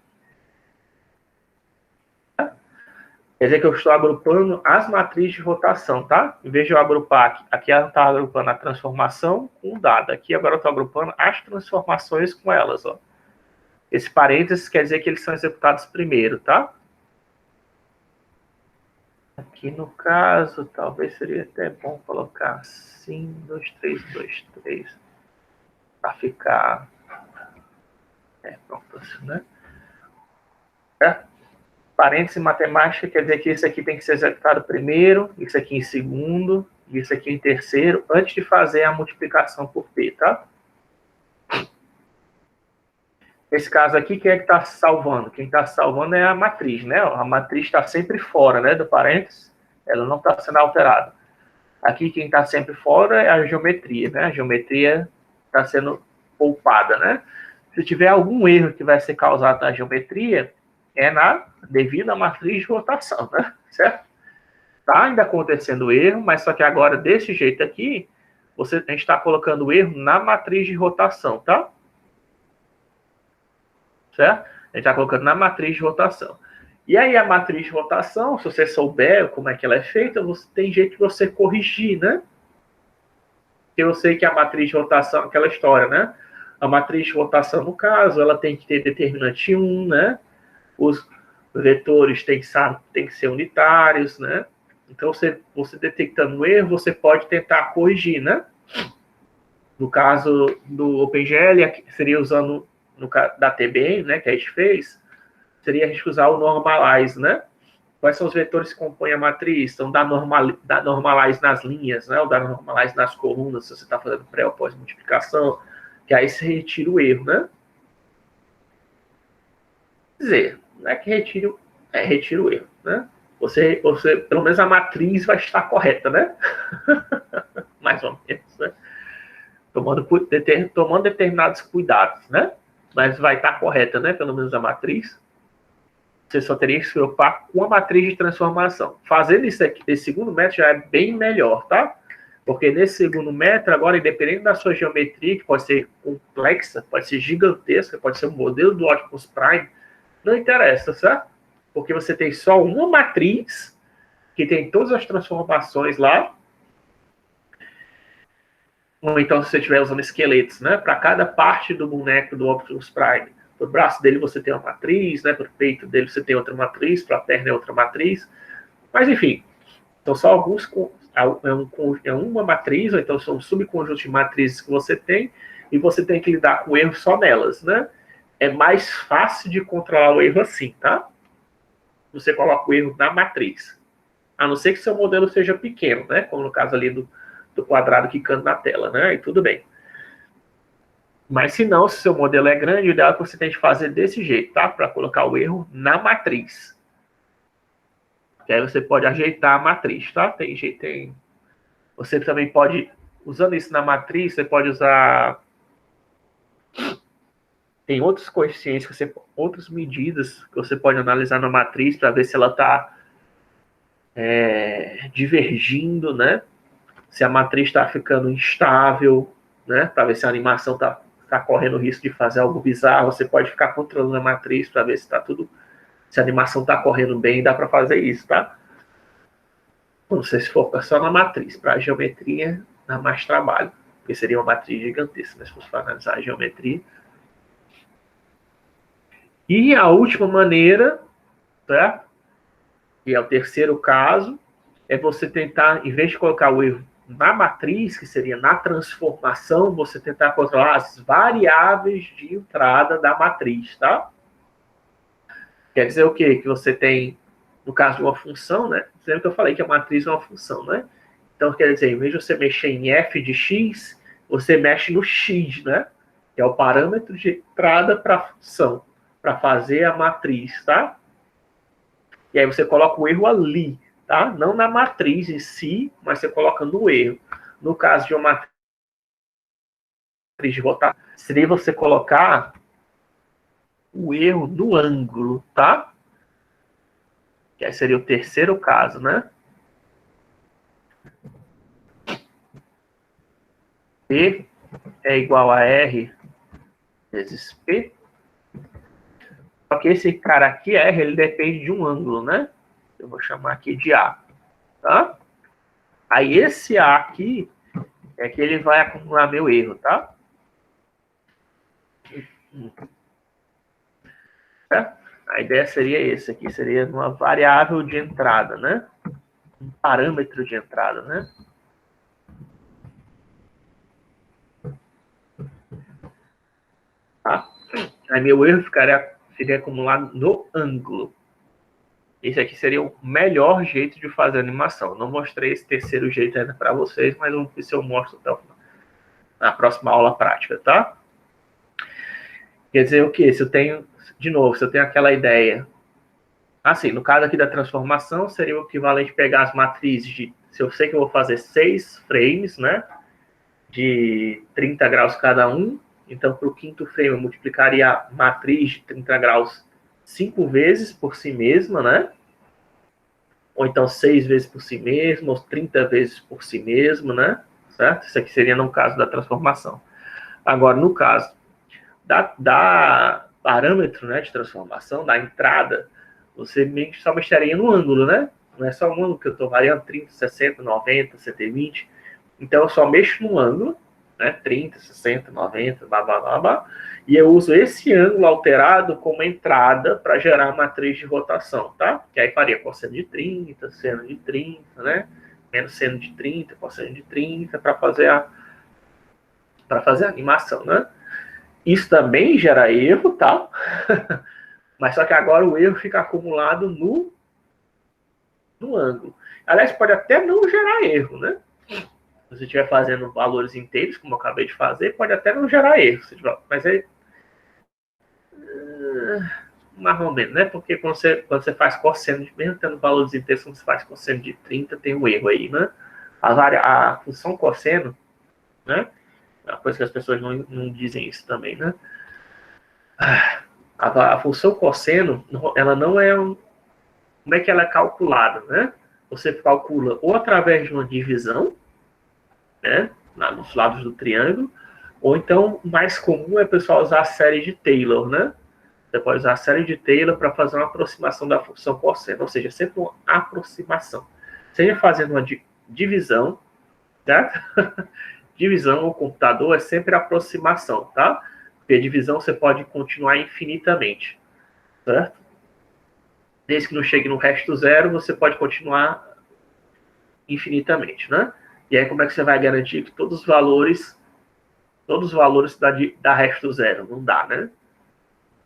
Quer dizer que eu estou agrupando as matrizes de rotação, tá? Em vez de eu agrupar aqui eu estava agrupando a transformação com o dado. Aqui agora eu estou agrupando as transformações com elas, ó. Esse parênteses quer dizer que eles são executados primeiro, tá? Aqui no caso, talvez seria até bom colocar assim, 2, 3, 2, 3, para ficar... pronto, assim, né? Parêntese matemática quer dizer que isso aqui tem que ser executado primeiro, isso aqui em segundo, isso aqui em terceiro, antes de fazer a multiplicação por P, tá? Nesse caso aqui, quem é que está salvando? Quem está salvando é a matriz, né? A matriz está sempre fora, né, do parênteses, ela não está sendo alterada. Aqui quem está sempre fora é a geometria, né? A geometria está sendo poupada, né? Se tiver algum erro que vai ser causado na geometria, é devido à matriz de rotação, né? Certo? Está ainda acontecendo o erro, mas só que agora, desse jeito aqui, a gente está colocando o erro na matriz de rotação, tá? Certo? A gente está colocando na matriz de rotação. E aí a matriz de rotação, se você souber como é que ela é feita, tem jeito de você corrigir, né? Porque eu sei que a matriz de rotação é aquela história, né? A matriz de rotação, no caso, ela tem que ter determinante 1, né? Os vetores têm que ser unitários, né? Então, você detectando um erro, você pode tentar corrigir, né? No caso do OpenGL, seria usando, no caso da TBM, né, que a gente fez, seria a gente usar o normalize, né? Quais são os vetores que compõem a matriz? Então, dá normalize nas linhas, né? Ou dá normalize nas colunas, se você está fazendo pré ou pós-multiplicação, que aí você retira o erro, né? Quer dizer, não é que retira o erro, né? Você, pelo menos a matriz vai estar correta, né? Mais ou menos, né? Tomando determinados cuidados, né? Mas vai estar correta, né? Pelo menos a matriz. Você só teria que se preocupar com a matriz de transformação. Fazendo isso aqui, esse segundo método já é bem melhor, tá? Porque nesse segundo método, agora, independente da sua geometria, que pode ser complexa, pode ser gigantesca, pode ser um modelo do Optimus Prime, não interessa, certo? Porque você tem só uma matriz, que tem todas as transformações lá, ou então se você estiver usando esqueletos, né? Para cada parte do boneco do Optimus Prime. Para o braço dele você tem uma matriz, né? Para o peito dele você tem outra matriz, para a perna é outra matriz. Mas enfim, são só alguns, é uma matriz, ou então são um subconjunto de matrizes que você tem, e você tem que lidar com o erro só nelas, né? É mais fácil de controlar o erro assim, tá? Você coloca o erro na matriz. A não ser que seu modelo seja pequeno, né? Como no caso ali do quadrado quicando na tela, né? E tudo bem. Mas se não, se seu modelo é grande, o ideal é que você tente fazer desse jeito, tá? Para colocar o erro na matriz. Que aí você pode ajeitar a matriz, tá? Você também pode, usando isso na matriz, você pode usar... Tem outros coeficientes, outras medidas que você pode analisar na matriz para ver se ela está divergindo, né? Se a matriz está ficando instável, né? Para ver se a animação está correndo o risco de fazer algo bizarro. Você pode ficar controlando a matriz para ver se está tudo... Se a animação está correndo bem, dá para fazer isso, tá? Não sei se for só na matriz. Para a geometria, dá mais trabalho. Porque seria uma matriz gigantesca, né? Se fosse para analisar a geometria. E a última maneira, tá? Que é o terceiro caso, é você tentar, em vez de colocar o erro na matriz, que seria na transformação, você tentar controlar as variáveis de entrada da matriz, tá? Quer dizer o quê? Que você tem, no caso de uma função, né? Lembra que eu falei que a matriz é uma função, né? Então, quer dizer, em vez de você mexer em f de x, você mexe no x, né? Que é o parâmetro de entrada para a função, para fazer a matriz, tá? E aí você coloca o erro ali, tá? Não na matriz em si, mas você coloca no erro. No caso de uma matriz de rotação, seria você colocar o erro no ângulo, tá? Que aí seria o terceiro caso, né? P é igual a R vezes P. Só que esse cara aqui, R, ele depende de um ângulo, né? Eu vou chamar aqui de A, tá? Aí esse A aqui é que ele vai acumular meu erro, tá? A ideia seria esse aqui, seria uma variável de entrada, né? Um parâmetro de entrada, né? Tá? Aí meu erro seria acumulado no ângulo. Esse aqui seria o melhor jeito de fazer animação. Eu não mostrei esse terceiro jeito ainda para vocês, mas vamos ver se eu mostro então, na próxima aula prática, tá? Quer dizer o quê? Se eu tenho aquela ideia. Assim, no caso aqui da transformação, seria o equivalente a pegar as matrizes de... Se eu sei que eu vou fazer 6 frames, né? De 30 graus cada um. Então, para o quinto frame, eu multiplicaria a matriz de 30 graus 5 vezes por si mesma, né? ou então 6 vezes por si mesmo, ou 30 vezes por si mesmo, né? Certo? Isso aqui seria no caso da transformação. Agora, no caso da parâmetro, né, de transformação, da entrada, você só mexeria no ângulo, né? Não é só um ângulo que eu estou variando, 30, 60, 90, 120. Então, eu só mexo no ângulo, né? 30, 60, 90, blá, blá, blá, blá. E eu uso esse ângulo alterado como entrada para gerar a matriz de rotação, tá? Que aí faria cosseno de 30, seno de 30, né? Menos seno de 30, cosseno de 30, para fazer a animação, né? Isso também gera erro, tá? Mas só que agora o erro fica acumulado no ângulo. Aliás, pode até não gerar erro, né? Se você estiver fazendo valores inteiros, como eu acabei de fazer, pode até não gerar erro. Mas é mais ou menos, né? Porque quando você faz cosseno, mesmo tendo valores inteiros, quando você faz cosseno de 30, tem um erro aí, né? A função cosseno, né? É uma coisa que as pessoas não dizem isso também, né? A função cosseno, ela não é como é que ela é calculada, né? Você calcula ou através de uma divisão, né? Nos lados do triângulo, ou então, o mais comum é o pessoal usar a série de Taylor, né? Você pode usar a série de Taylor para fazer uma aproximação da função cosseno, ou seja, sempre uma aproximação. Seja fazendo uma divisão, certo? Divisão no computador é sempre aproximação, tá? Porque a divisão você pode continuar infinitamente, certo? Desde que não chegue no resto zero, você pode continuar infinitamente, né? E aí como é que você vai garantir que todos os valores dá resto zero? Não dá, né?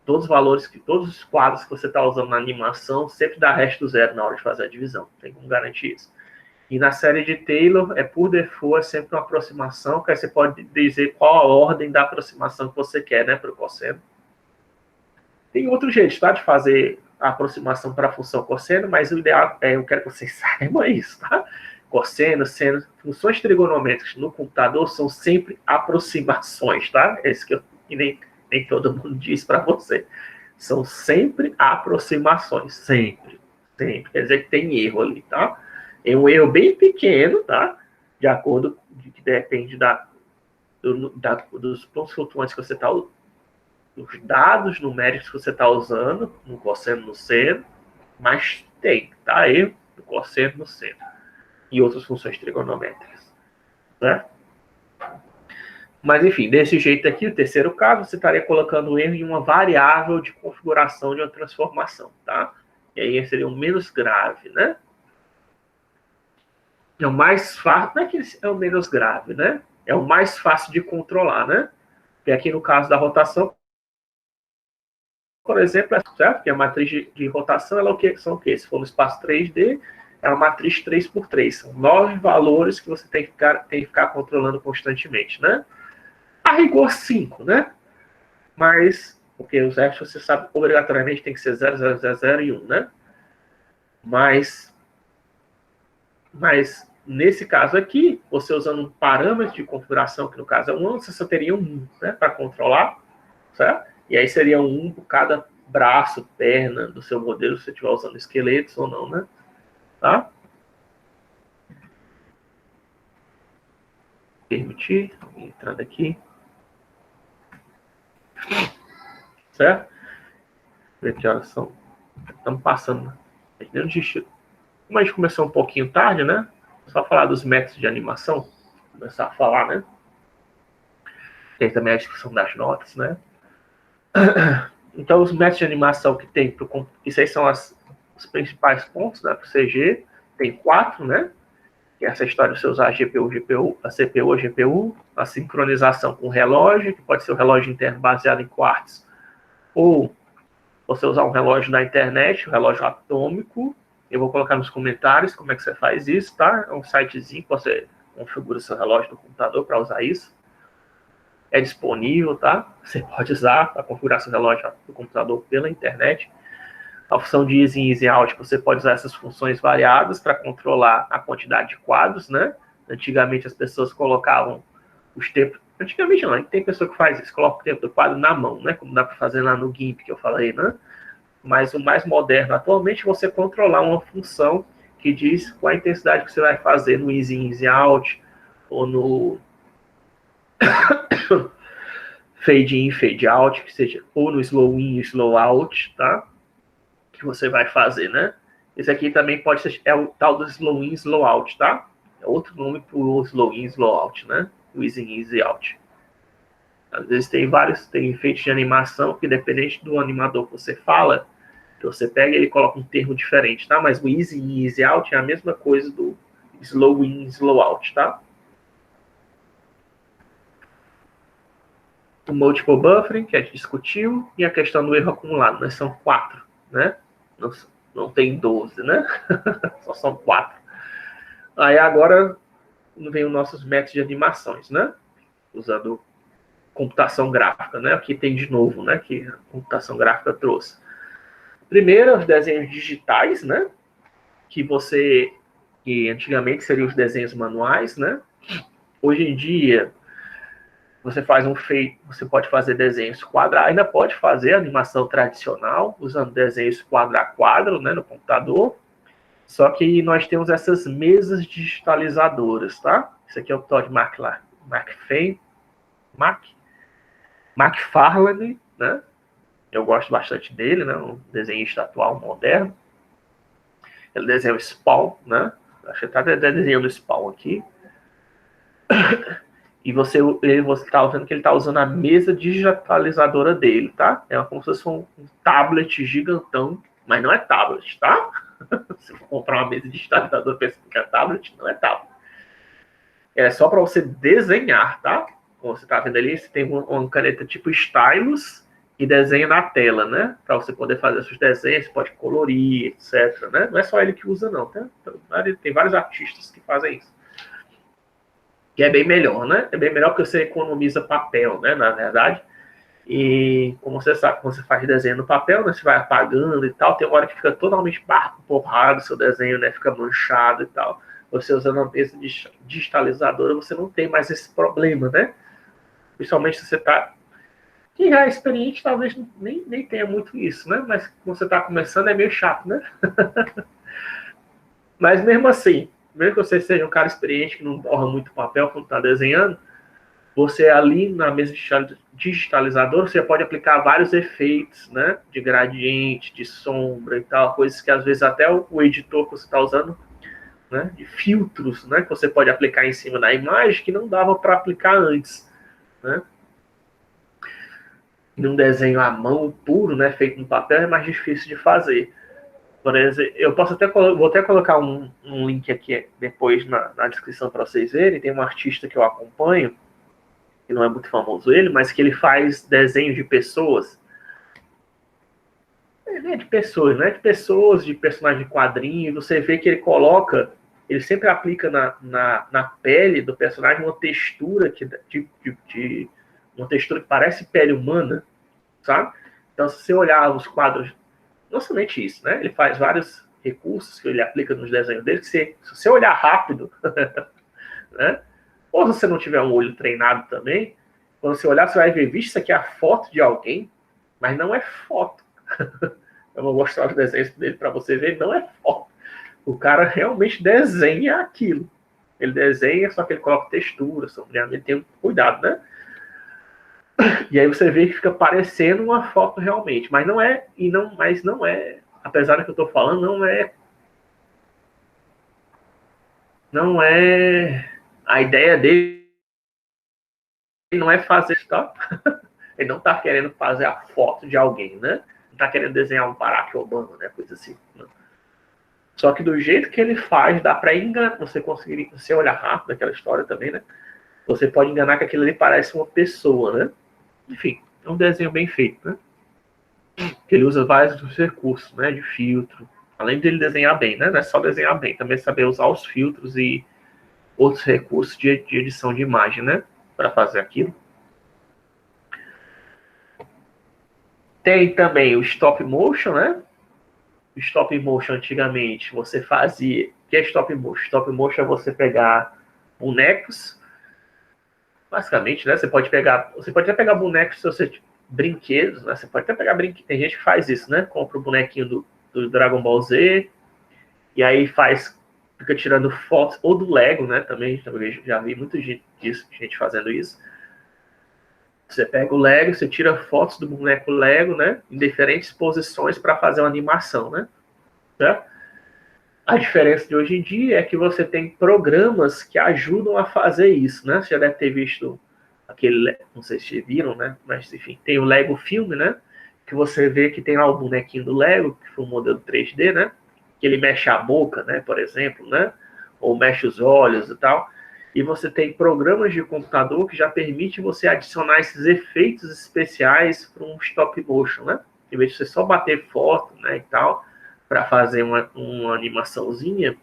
Todos os quadros que você está usando na animação sempre dá resto zero na hora de fazer a divisão. Tem como garantir isso. E na série de Taylor, por default, é sempre uma aproximação, que aí você pode dizer qual a ordem da aproximação que você quer, né, para o cosseno. Tem outro jeito, tá, de fazer a aproximação para a função cosseno, mas o ideal eu quero que vocês saibam isso, tá? Cosseno, seno, funções trigonométricas no computador são sempre aproximações, tá? É isso que nem todo mundo diz para você. São sempre aproximações, sempre. Quer dizer que tem erro ali, tá? É um erro bem pequeno, tá? De acordo, que depende dos pontos flutuantes que você está usando, dos dados numéricos que você está usando, no cosseno, no seno, mas tem, tá? Erro no cosseno, no seno. E outras funções trigonométricas, né? Mas, enfim, desse jeito aqui, o terceiro caso, você estaria colocando o erro em uma variável de configuração de uma transformação, tá? E aí seria o menos grave, né? É o mais fácil, não é que é o menos grave, né? É o mais fácil de controlar, né? Porque aqui no caso da rotação, por exemplo, certo? Que a matriz de rotação ela são o quê? Se for no espaço 3D, é uma matriz 3x3. São 9 valores que você tem que ficar controlando constantemente, né? A rigor 5, né? Mas, porque os restos você sabe obrigatoriamente tem que ser 0, 0, 0, 0 e 1, né? Mas nesse caso aqui, você usando um parâmetro de configuração, que no caso é 1, você só teria um, né, para controlar, certo? E aí seria um por cada braço, perna do seu modelo, se você estiver usando esqueletos ou não, né? Tá? Permitir, entrando aqui. Certo? Ver que horas são. Estamos passando. Como a gente começou um pouquinho tarde, né? Só falar dos métodos de animação. Começar a falar, né? Tem também a discussão das notas, né? Então, os métodos de animação que tem, isso aí são os principais pontos, né? Para o CG, tem 4, né? Que é essa história de você usar a CPU, a CPU, a GPU, a sincronização com o relógio, que pode ser o relógio interno baseado em quartz, ou você usar um relógio da internet, um relógio atômico. Eu vou colocar nos comentários como é que você faz isso, tá? É um sitezinho que você configura seu relógio do computador para usar isso. É disponível, tá? Você pode usar para configurar seu relógio do computador pela internet. A função de easy in, easy out, você pode usar essas funções variadas para controlar a quantidade de quadros, né? Antigamente as pessoas colocavam os tempos. Antigamente não, tem pessoa que faz isso, coloca o tempo do quadro na mão, né? Como dá para fazer lá no GIMP que eu falei, né? Mas o mais moderno atualmente é você controlar uma função que diz qual a intensidade que você vai fazer no easy in, easy out, ou no fade in, fade out, que seja, ou no slow in, slow out, tá? Que você vai fazer, né? Esse aqui também pode ser, é o tal do slow in, slow out, tá? É outro nome para o slow in, slow out, né? O easy in, easy out. Às vezes tem efeitos de animação que, dependente do animador que você fala, que você pega e ele coloca um termo diferente, tá? Mas o easy in, easy out é a mesma coisa do slow in, slow out, tá? O multiple buffering, que a gente discutiu, e a questão do erro acumulado, né? São 4, né? Não tem 12, né? Só são 4. Aí agora vem os nossos métodos de animações, né? Usando computação gráfica, né? Aqui tem de novo, né? Que a computação gráfica trouxe. Primeiro, os desenhos digitais, né? Que antigamente seriam os desenhos manuais, né? Hoje em dia, você pode fazer desenhos quadrados, ainda pode fazer animação tradicional, usando desenhos quadro a quadro, né? No computador. Só que nós temos essas mesas digitalizadoras, tá? Isso aqui é o Todd McFarlane, né? Eu gosto bastante dele, né? Um desenhista atual, moderno. Ele desenha o Spawn, né? Acho que ele está desenhando o Spawn aqui. E você tá vendo que ele está usando a mesa digitalizadora dele, tá? É como se fosse um tablet gigantão, mas não é tablet, tá? Se for comprar uma mesa digitalizadora pensando que é tablet, não é tablet. É só para você desenhar, tá? Como você está vendo ali, você tem uma caneta tipo stylus e desenha na tela, né? Para você poder fazer seus desenhos, você pode colorir, etc. Né? Não é só ele que usa, não. Tá? Tem vários artistas que fazem isso. Que é bem melhor, né? É bem melhor porque você economiza papel, né? Na verdade. E como você sabe, quando você faz desenho no papel, né? Você vai apagando e tal. Tem uma hora que fica totalmente borrado o seu desenho, né? Fica manchado e tal. Você usando uma mesa digitalizadora, você não tem mais esse problema, né? Principalmente se você está... Quem já é experiente, talvez nem tenha muito isso, né? Mas quando você está começando, é meio chato, né? Mas mesmo assim, mesmo que você seja um cara experiente, que não borra muito papel quando está desenhando, você ali na mesa digitalizadora, você pode aplicar vários efeitos, né? De gradiente, de sombra e tal, coisas que às vezes até o editor que você está usando, né? De filtros, né? Que você pode aplicar em cima da imagem que não dava para aplicar antes, né? Num desenho à mão puro, né? Feito no papel, é mais difícil de fazer. Por exemplo, vou até colocar um link aqui depois na descrição para vocês verem. Tem um artista que eu acompanho, que não é muito famoso ele, mas que ele faz desenho de pessoas. De pessoas, né? De pessoas, de personagens de quadrinho. Você vê que ele sempre aplica na pele do personagem uma textura uma textura que parece pele humana, sabe? Então, se você olhar os quadros, não somente isso, né? Ele faz vários recursos que ele aplica nos desenhos dele, que se você olhar rápido, né? Ou se você não tiver um olho treinado também, quando você olhar, você vai ver, vixe, isso aqui é a foto de alguém, mas não é foto. Eu vou mostrar os desenhos dele para você ver, não é foto. O cara realmente desenha aquilo. Ele desenha, só que ele coloca textura, ele tem um cuidado, né? E aí você vê que fica parecendo uma foto realmente, mas não é, mas não é, apesar do que eu estou falando, não é a ideia dele não é fazer, tá? Ele não está querendo fazer a foto de alguém, né? Não está querendo desenhar um Barack Obama, né? Coisa assim. Não. Só que do jeito que ele faz, dá para enganar, você olhar rápido aquela história também, né? Você pode enganar que aquilo ali parece uma pessoa, né? Enfim, é um desenho bem feito, né? Ele usa vários recursos, né? De filtro. Além de ele desenhar bem, né? Não é só desenhar bem, também saber usar os filtros e outros recursos de edição de imagem, né? Para fazer aquilo. Tem também o stop motion, né? O stop motion antigamente você fazia. O que é stop motion? Stop motion é você pegar bonecos, basicamente, né? Você pode até pegar bonecos, se você brinquedos, né? Você pode até pegar brinquedos. Tem gente que faz isso, né? Compra o bonequinho do Dragon Ball Z E aí fica tirando fotos, ou do Lego, né? Também já vi muito gente fazendo isso. Você pega o Lego, você tira fotos do boneco Lego, né? Em diferentes posições para fazer uma animação, né? Certo? A diferença de hoje em dia é que você tem programas que ajudam a fazer isso, né? Você já deve ter visto aquele, não sei se vocês viram, né? Mas enfim, tem o Lego Filme, né? Que você vê que tem lá o bonequinho do Lego, que foi um modelo 3D, né? Que ele mexe a boca, né? Por exemplo, né? Ou mexe os olhos e tal. E você tem programas de computador que já permite você adicionar esses efeitos especiais para um stop motion, né? Em vez de você só bater foto, né, e tal, para fazer uma animaçãozinha.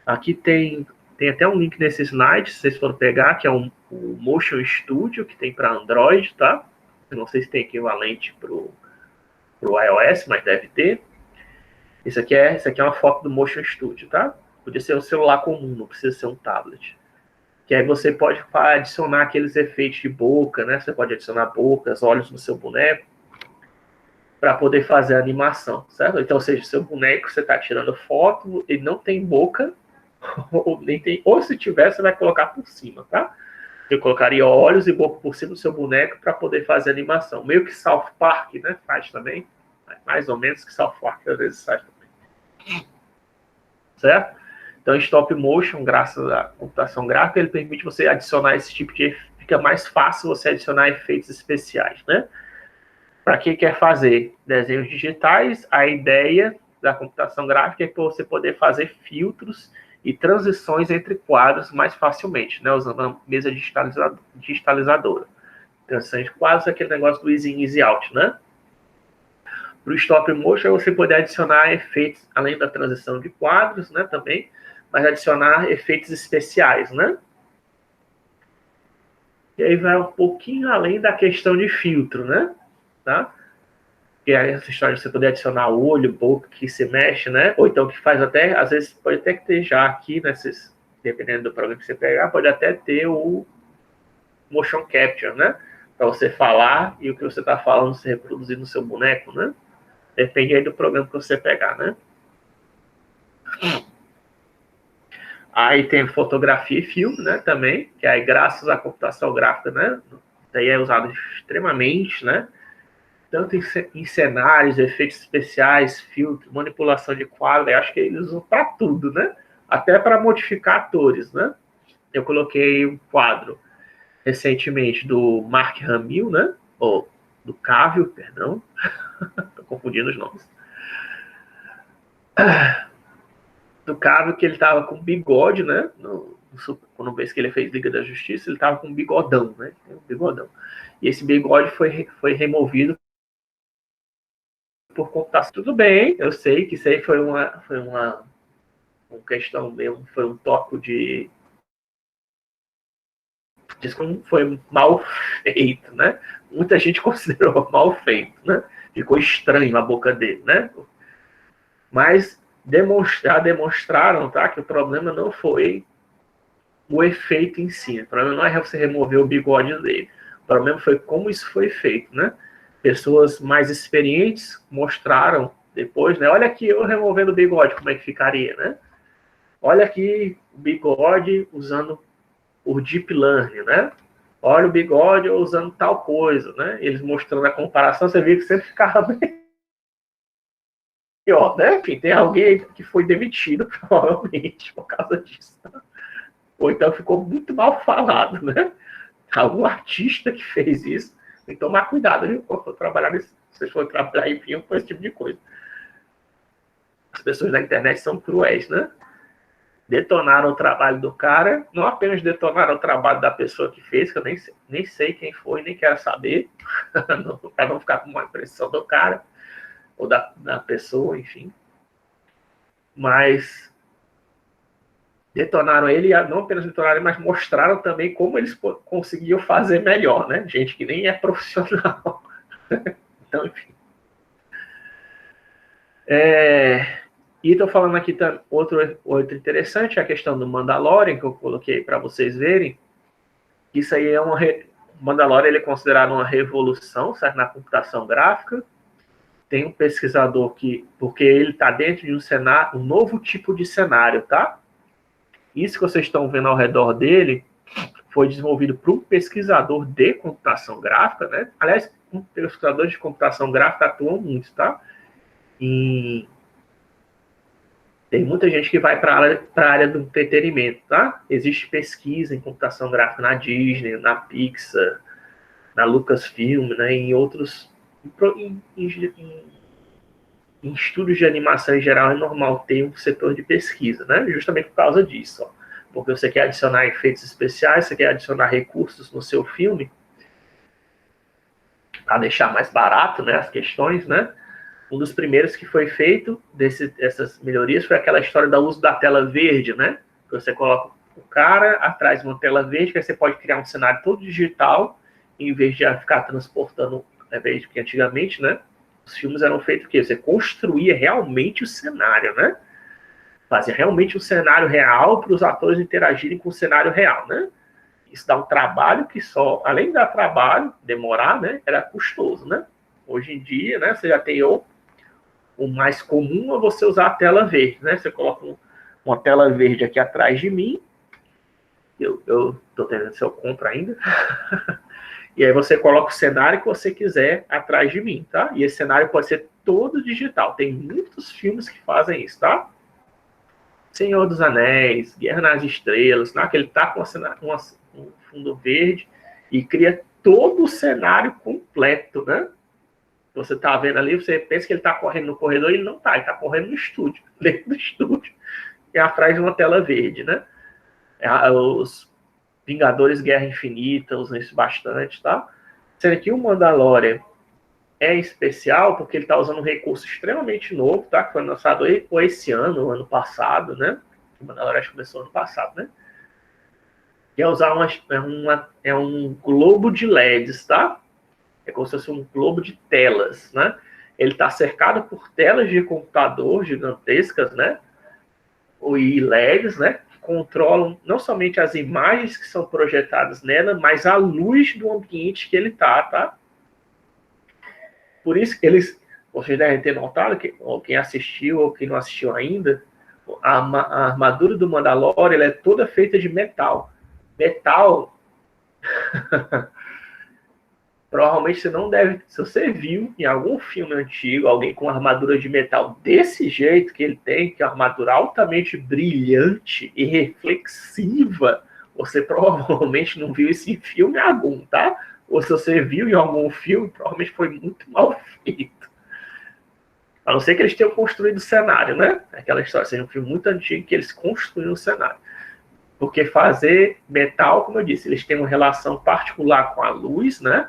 Aqui tem até um link nesse slide, se vocês forem pegar, que é o Motion Studio, que tem para Android, tá? Eu não sei se tem equivalente para o iOS, mas deve ter. Isso aqui é uma foto do Motion Studio, tá? Podia ser um celular comum, não precisa ser um tablet. Que aí você pode adicionar aqueles efeitos de boca, né? Você pode adicionar bocas, olhos no seu boneco, para poder fazer a animação, certo? Então, ou seja, seu boneco, você está tirando foto, ele não tem boca, ou se tiver, você vai colocar por cima, tá? Eu colocaria olhos e boca por cima do seu boneco para poder fazer a animação. Meio que South Park, né? Faz também. Mais ou menos que South Park às vezes faz também. Certo? Então, stop motion, graças à computação gráfica, ele permite você adicionar esse tipo de... Fica mais fácil você adicionar efeitos especiais, né? Para quem quer fazer desenhos digitais, a ideia da computação gráfica é você poder fazer filtros e transições entre quadros mais facilmente, né? Usando a mesa digitalizadora. Transições de quadros é aquele negócio do easy in, easy out, né? Para o stop motion, você poder adicionar efeitos, além da transição de quadros, né, também, mas adicionar efeitos especiais, né? E aí vai um pouquinho além da questão de filtro, né? Tá? Que é essa história de você poder adicionar olho, boca que se mexe, né? Ou então que faz até, às vezes pode até ter já aqui, nesses, dependendo do programa que você pegar, pode até ter o motion capture, né? Para você falar e o que você está falando se reproduzir no seu boneco, né? Depende aí do programa que você pegar, né? Aí tem fotografia e filme, né, também, que aí graças à computação gráfica, né, daí é usado extremamente, né, tanto em cenários, efeitos especiais, filtro, manipulação de quadro, eu acho que eles usam para tudo, né, até para modificar atores, né. Eu coloquei um quadro recentemente do Mark Hamill, né, ou do Cavill, perdão, tô confundindo os nomes. Do Cavill, que ele tava com bigode, né, quando vez que ele fez Liga da Justiça, ele tava com um bigodão, né, um bigodão. E esse bigode foi removido por computação. Tudo bem, eu sei que isso aí foi uma questão mesmo, foi um toque de foi mal feito, né? Muita gente considerou mal feito, né? Ficou estranho a boca dele, né? Mas demonstraram, tá? Que o problema não foi o efeito em si. O problema não é você remover o bigode dele. O problema foi como isso foi feito, né? Pessoas mais experientes mostraram depois, né? Olha aqui eu removendo o bigode, como é que ficaria, né? Olha aqui o bigode usando o deep learning, né? Olha o bigode usando tal coisa, né? Eles mostrando a comparação, você vê que sempre ficava melhor, né? Enfim, tem alguém que foi demitido, provavelmente, por causa disso. Ou então ficou muito mal falado, né? Algum artista que fez isso, tem que tomar cuidado, viu? Quando for trabalhar se vocês forem trabalhar em filme, com esse tipo de coisa. As pessoas da internet são cruéis, né? Detonaram o trabalho do cara, não apenas detonaram o trabalho da pessoa que fez, que eu nem sei quem foi, nem quero saber, para não ficar com uma impressão do cara, ou da pessoa, enfim. Mas detonaram ele, não apenas detonaram, mas mostraram também como eles conseguiam fazer melhor, né? Gente que nem é profissional. Então, enfim. E estou falando aqui outro interessante, a questão do Mandalorian, que eu coloquei para vocês verem. Isso aí é Mandalorian ele é considerado uma revolução, certo? Na computação gráfica. tem um pesquisador que, porque ele está dentro de um cenário, um novo tipo de cenário, tá? Isso que vocês estão vendo ao redor dele foi desenvolvido por um pesquisador de computação gráfica, né? Aliás, um pesquisador de computação gráfica atuam muito, tá? E tem muita gente que vai para a área do entretenimento, tá? Existe pesquisa em computação gráfica na Disney, na Pixar, na Lucasfilm, né? Em outros... Em estúdios de animação em geral é normal ter um setor de pesquisa, né? Justamente por causa disso, ó. Porque você quer adicionar efeitos especiais, você quer adicionar recursos no seu filme para deixar mais barato, né, as questões, né? Um dos primeiros que foi feito dessas melhorias foi aquela história do uso da tela verde, né? Que você coloca o cara atrás de uma tela verde, que aí você pode criar um cenário todo digital, em vez de ficar transportando, ao invés de que antigamente, né? Os filmes eram feitos o quê? Você construía realmente o cenário, né? Fazia realmente um cenário real para os atores interagirem com o cenário real, né? Isso dá um trabalho que só, além de dar trabalho, demorar, né? Era custoso, né? Hoje em dia, né? Você já tem o mais comum é você usar a tela verde, né? Você coloca uma tela verde aqui atrás de mim. Eu tô tentando se eu compro ainda. E aí você coloca o cenário que você quiser atrás de mim, tá? E esse cenário pode ser todo digital. Tem muitos filmes que fazem isso, tá? Senhor dos Anéis, Guerra nas Estrelas, né? Que ele tá com um fundo verde e cria todo o cenário completo, né? Você tá vendo ali, você pensa que ele tá correndo no corredor, e ele não tá, ele tá correndo no estúdio, dentro do estúdio, e atrás de uma tela verde, né? Os Vingadores Guerra Infinita usam isso bastante, tá? Sendo que o Mandalorian é especial porque ele está usando um recurso extremamente novo, tá? Que foi lançado esse ano passado, né? O Mandalorian começou ano passado, né? Que é usar um globo de LEDs, tá? É como se fosse um globo de telas, né? Ele está cercado por telas de computador gigantescas, né? E LEDs, né? Que controlam não somente as imagens que são projetadas nela, mas a luz do ambiente que ele tá? Por isso que vocês devem ter notado, que ou quem assistiu ou quem não assistiu ainda, a armadura do Mandalorian ela é toda feita de metal. Metal provavelmente você não deve... Se você viu em algum filme antigo alguém com armadura de metal desse jeito que ele tem, que é uma armadura altamente brilhante e reflexiva, você provavelmente não viu isso em filme algum, tá? Ou se você viu em algum filme, provavelmente foi muito mal feito. A não ser que eles tenham construído o cenário, né? Aquela história, seja um filme muito antigo que eles construíram o cenário. Porque fazer metal, como eu disse, eles têm uma relação particular com a luz, né?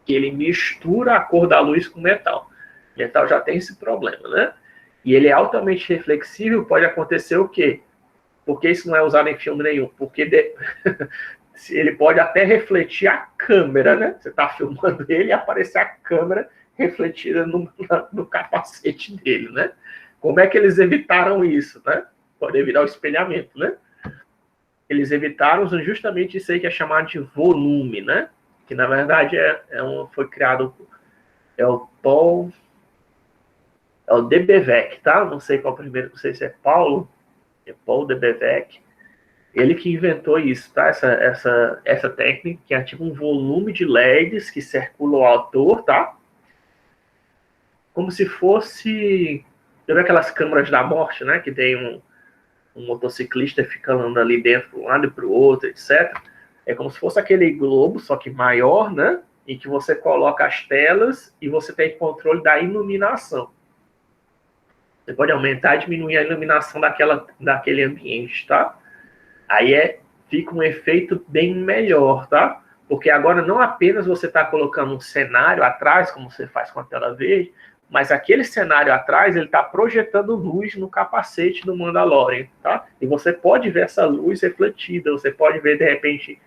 Que ele mistura a cor da luz com o metal. O metal já tem esse problema, né? E ele é altamente reflexível, pode acontecer o quê? Porque isso não é usado em filme nenhum. Porque ele pode até refletir a câmera, né? Você está filmando ele e aparecer a câmera refletida no capacete dele, né? Como é que eles evitaram isso, né? Pode evitar o espelhamento, né? Eles evitaram justamente isso aí que é chamado de volume, né? Que na verdade foi criado, é o Debevec, tá? Não sei qual primeiro, não sei se é Paul Debevec. Ele que inventou isso, tá? Essa técnica, que é tipo um volume de LEDs que circula o autor, tá? Como se fosse... Já viu aquelas câmaras da morte, né? Que tem um motociclista ficando ali dentro, de um lado e para o outro, etc. É como se fosse aquele globo, só que maior, né? Em que você coloca as telas e você tem controle da iluminação. Você pode aumentar e diminuir a iluminação daquele ambiente, tá? Aí fica um efeito bem melhor, tá? Porque agora não apenas você está colocando um cenário atrás, como você faz com a tela verde, mas aquele cenário atrás, ele está projetando luz no capacete do Mandalorian, tá? E você pode ver essa luz refletida, você pode ver, de repente,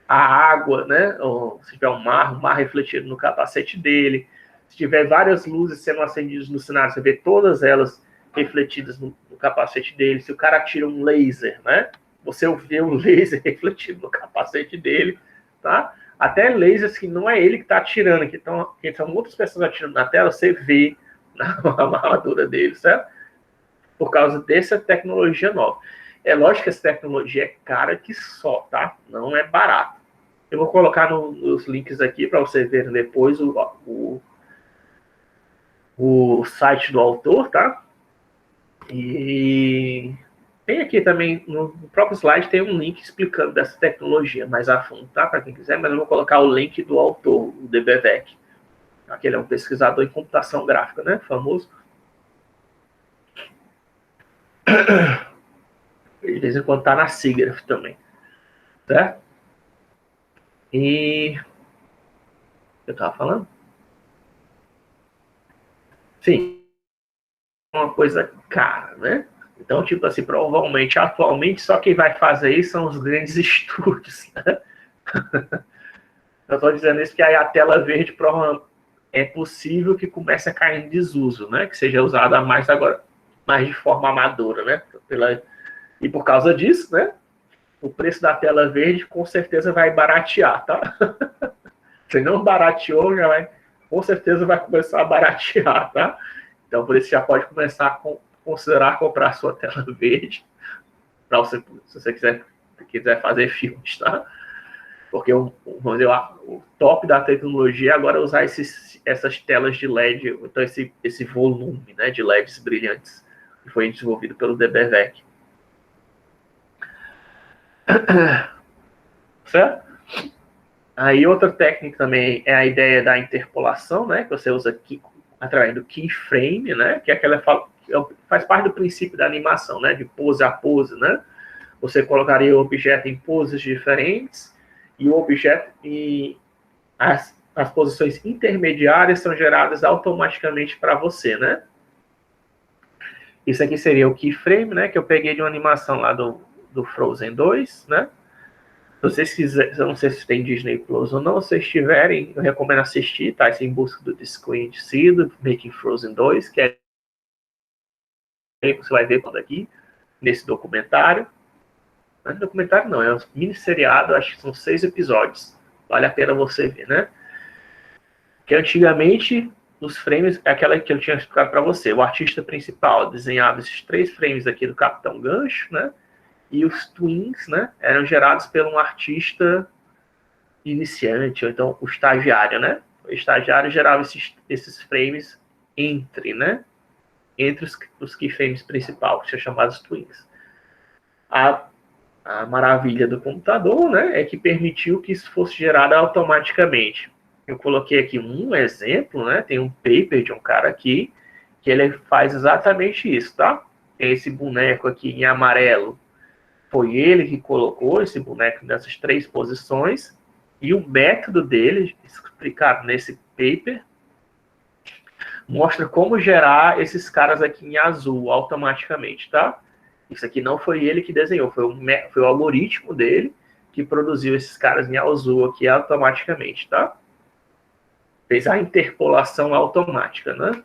a água, né? Ou se tiver o mar refletido no capacete dele. Se tiver várias luzes sendo acendidas no cenário, você vê todas elas refletidas no capacete dele. Se o cara tira um laser, né? Você vê o laser refletido no capacete dele, tá? até lasers que não é ele que está atirando, que são outras pessoas atirando na tela, você vê na armadura dele, certo? Por causa dessa tecnologia nova. É lógico que essa tecnologia é cara que só, tá? Não é barato. Eu vou colocar nos links aqui para vocês verem depois o site do autor, tá? E tem aqui também, no próprio slide, tem um link explicando dessa tecnologia mais a fundo, tá? Para quem quiser, mas eu vou colocar o link do autor, o DBVEC. Aquele é um pesquisador em computação gráfica, né? Famoso. De vez em quando tá na SIGGRAPH também, certo? E eu tava falando? Sim, uma coisa cara, né? Então, tipo assim, provavelmente, atualmente, só quem vai fazer isso são os grandes estúdios, né? Eu estou dizendo isso porque aí a tela verde provavelmente é possível que comece a cair em desuso, né? Que seja usada mais agora, mais de forma amadora, né? E por causa disso, né? O preço da tela verde com certeza vai baratear, tá? Se não barateou, já vai, com certeza vai começar a baratear, tá? Então, por isso já pode começar a considerar comprar a sua tela verde, para você, se você quiser fazer filmes, tá? Porque vamos dizer, o top da tecnologia agora é usar essas telas de LED, então esse volume, né, de LEDs brilhantes, que foi desenvolvido pelo DBVEC. Certo? Aí outra técnica também é a ideia da interpolação, né, que você usa aqui através do keyframe, né, que é aquela faz parte do princípio da animação, né, de pose a pose, né? Você colocaria o objeto em poses diferentes e o objeto e as posições intermediárias são geradas automaticamente para você, né? Isso aqui seria o keyframe, né, que eu peguei de uma animação lá do Frozen 2, né? Se vocês quiserem, eu não sei se tem Disney Plus ou não, se vocês tiverem, eu recomendo assistir, tá? Isso Em Busca do Desconhecido, Making Frozen 2, que é você vai ver quando aqui, nesse documentário. Não é documentário não, é um mini seriado, acho que são 6 episódios. Vale a pena você ver, né? Que antigamente, os frames, é aquela que eu tinha explicado para você, o artista principal desenhava esses 3 frames aqui do Capitão Gancho, né? E os twins, né, eram gerados por um artista iniciante, ou então o estagiário, né? O estagiário gerava esses frames né? Entre os keyframes principais, que são chamados twins. A maravilha do computador, né, é que permitiu que isso fosse gerado automaticamente. Eu coloquei aqui um exemplo, né? Tem um paper de um cara aqui que ele faz exatamente isso, tá? Tem esse boneco aqui em amarelo. Foi ele que colocou esse boneco nessas 3 posições e o método dele, explicado nesse paper, mostra como gerar esses caras aqui em azul automaticamente, tá? Isso aqui não foi ele que desenhou, foi o algoritmo dele que produziu esses caras em azul aqui automaticamente, tá? Fez a interpolação automática, né?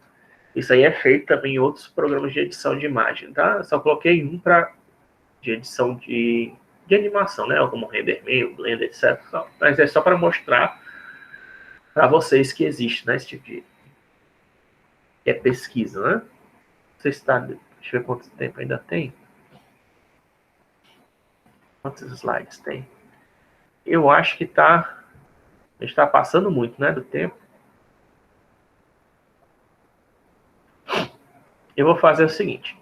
Isso aí é feito também em outros programas de edição de imagem, tá? Só coloquei um de edição de animação, né? Como o RenderMan, o Blender, etc. Mas é só para mostrar para vocês que existe, né? Esse tipo de pesquisa, né? Você está... Deixa eu ver quanto tempo ainda tem. Quantos slides tem? Eu acho que está passando muito, né? Do tempo. Eu vou fazer o seguinte.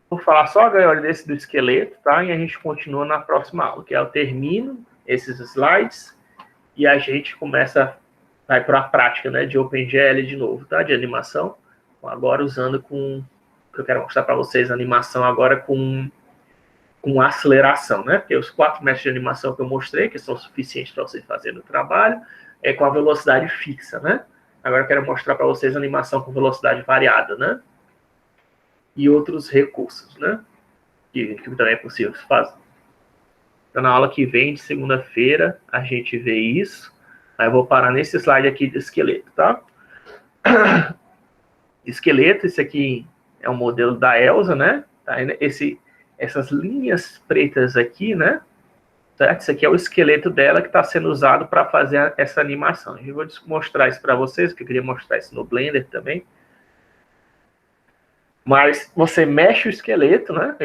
Vou falar só agora desse do esqueleto, tá? E a gente continua na próxima aula, que eu termino esses slides e a gente vai para a prática, né, de OpenGL de novo, tá? De animação. Agora usando eu quero mostrar para vocês a animação agora com aceleração, né? Porque os 4 métodos de animação que eu mostrei, que são suficientes para vocês fazerem o trabalho, é com a velocidade fixa, né? Agora eu quero mostrar para vocês a animação com velocidade variada, né? E outros recursos, né? Que também é possível fazer. Então, na aula que vem, de segunda-feira, a gente vê isso. Aí eu vou parar nesse slide aqui de esqueleto, tá? Esqueleto, esse aqui é o modelo da Elsa, né? Tá? Essas linhas pretas aqui, né? certo? Isso aqui é o esqueleto dela que está sendo usado para fazer essa animação. Eu vou mostrar isso para vocês, que eu queria mostrar isso no Blender também. Mas você mexe o esqueleto, né?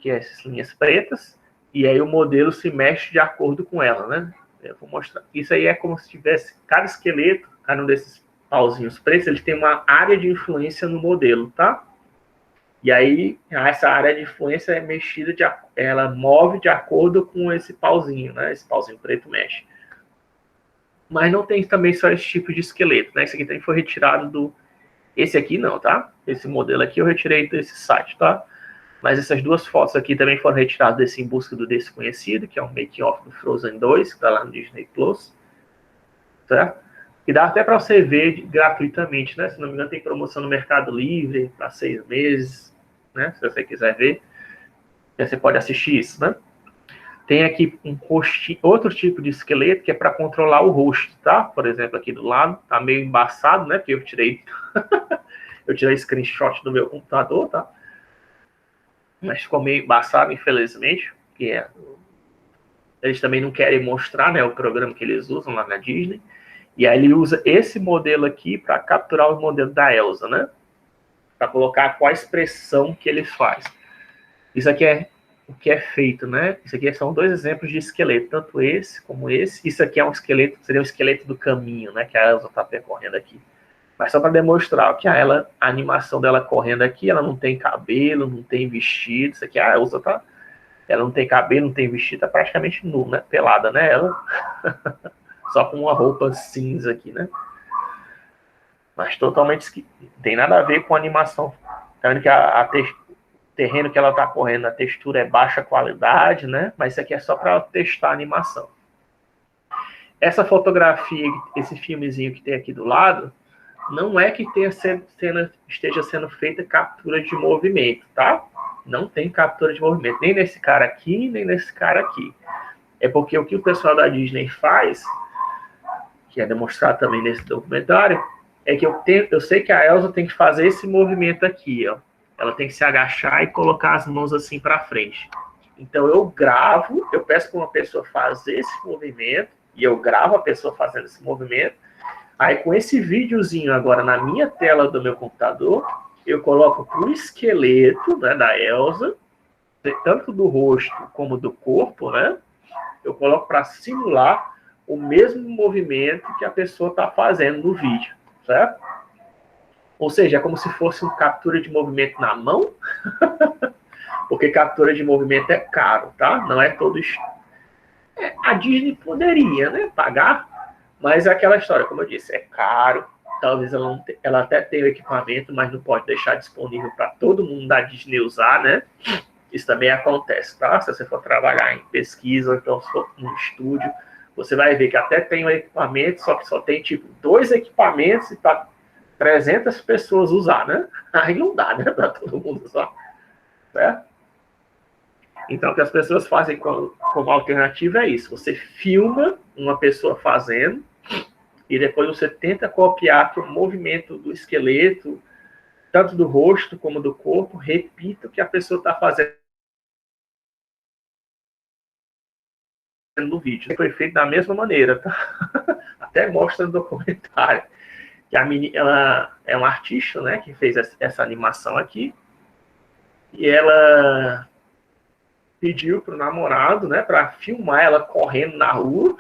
Que é essas linhas pretas, e aí o modelo se mexe de acordo com ela, né? Eu vou mostrar. Isso aí é como se tivesse cada esqueleto, cada um desses pauzinhos pretos, ele tem uma área de influência no modelo, tá? E aí essa área de influência é mexida, ela move de acordo com esse pauzinho, né? Esse pauzinho preto mexe. Mas não tem também só esse tipo de esqueleto, né? Esse aqui também foi retirado do... Esse aqui não, tá? Esse modelo aqui eu retirei desse site, tá? Mas essas duas fotos aqui também foram retiradas desse Em Busca do Desconhecido, que é um making-off do Frozen 2, que está lá no Disney Plus, certo? E dá até para você ver gratuitamente, né? Se não me engano, tem promoção no Mercado Livre para 6 meses, né? Se você quiser ver, você pode assistir isso, né? Tem aqui outro tipo de esqueleto que é para controlar o rosto, tá? Por exemplo, aqui do lado, tá meio embaçado, né? Porque eu tirei screenshot do meu computador, tá? Mas ficou meio embaçado, infelizmente, porque eles também não querem mostrar, né, o programa que eles usam lá na Disney. E aí ele usa esse modelo aqui para capturar o modelo da Elsa, né? Para colocar qual a expressão que eles fazem. Isso aqui é o que é feito, né? Isso aqui são dois exemplos de esqueleto, tanto esse como esse. Isso aqui é um esqueleto, seria um esqueleto do caminho, né? Que a Elsa está percorrendo aqui. Mas só para demonstrar que a animação dela correndo aqui, ela não tem cabelo, não tem vestido. Isso aqui a Elsa tá... Ela não tem cabelo, não tem vestido, tá praticamente nu, né? Pelada, né? Ela só com uma roupa cinza aqui, né? Mas totalmente... Não tem nada a ver com a animação. Tá vendo que o terreno que ela tá correndo, a textura é baixa qualidade, né? Mas isso aqui é só para testar a animação. Essa fotografia, esse filmezinho que tem aqui do lado, não é que esteja sendo feita captura de movimento, tá? Não tem captura de movimento, nem nesse cara aqui, nem nesse cara aqui. É porque o que o pessoal da Disney faz, que é demonstrado também nesse documentário, é que eu sei que a Elsa tem que fazer esse movimento aqui, ó. Ela tem que se agachar e colocar as mãos assim para frente. Então eu gravo, eu peço para uma pessoa fazer esse movimento, e eu gravo a pessoa fazendo esse movimento. Aí com esse videozinho agora na minha tela do meu computador, eu coloco o esqueleto, né, da Elsa, tanto do rosto como do corpo, né? Eu coloco para simular o mesmo movimento que a pessoa está fazendo no vídeo, certo? Ou seja, é como se fosse uma captura de movimento na mão, porque captura de movimento é caro, tá? Não é todo... a Disney poderia, né, pagar, mas é aquela história, como eu disse, é caro. Talvez ela até tenha o equipamento, mas não pode deixar disponível para todo mundo da Disney usar, né? Isso também acontece, tá? Se você for trabalhar em pesquisa, ou então se for num estúdio, você vai ver que até tem um equipamento, só que só tem, tipo, 2 equipamentos e para 300 pessoas usar, né? Aí não dá, né? Para todo mundo usar, certo? Então, o que as pessoas fazem como alternativa é isso. Você filma uma pessoa fazendo e depois você tenta copiar que o movimento do esqueleto, tanto do rosto como do corpo, repita o que a pessoa está fazendo no vídeo. Foi feito da mesma maneira, tá? Até mostra no documentário que a menina, ela é uma artista, né, que fez essa animação aqui, e ela pediu pro namorado, né, para filmar ela correndo na rua,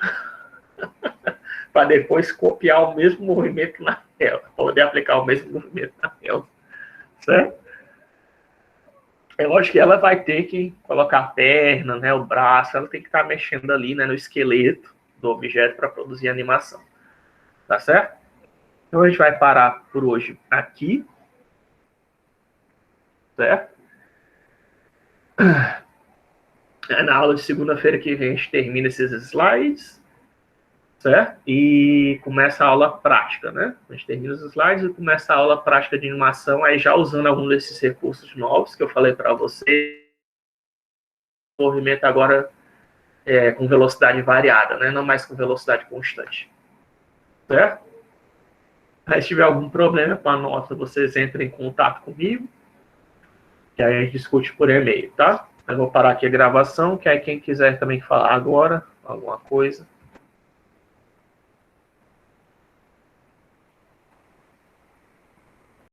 para depois copiar o mesmo movimento na tela, poder aplicar o mesmo movimento na tela, certo? É lógico que ela vai ter que colocar a perna, né, o braço, ela tem que estar mexendo ali, né, no esqueleto do objeto para produzir a animação, tá certo? Então a gente vai parar por hoje aqui, certo? Na aula de segunda-feira que vem a gente termina esses slides, certo? E começa a aula prática, né? A gente termina os slides e começa a aula prática de animação, aí já usando algum desses recursos novos que eu falei para você. O movimento agora com velocidade variada, né? Não mais com velocidade constante, certo? Aí, se tiver algum problema com a nota, vocês entrem em contato comigo, que aí a gente discute por e-mail, tá? Eu vou parar aqui a gravação, que aí quem quiser também falar agora alguma coisa,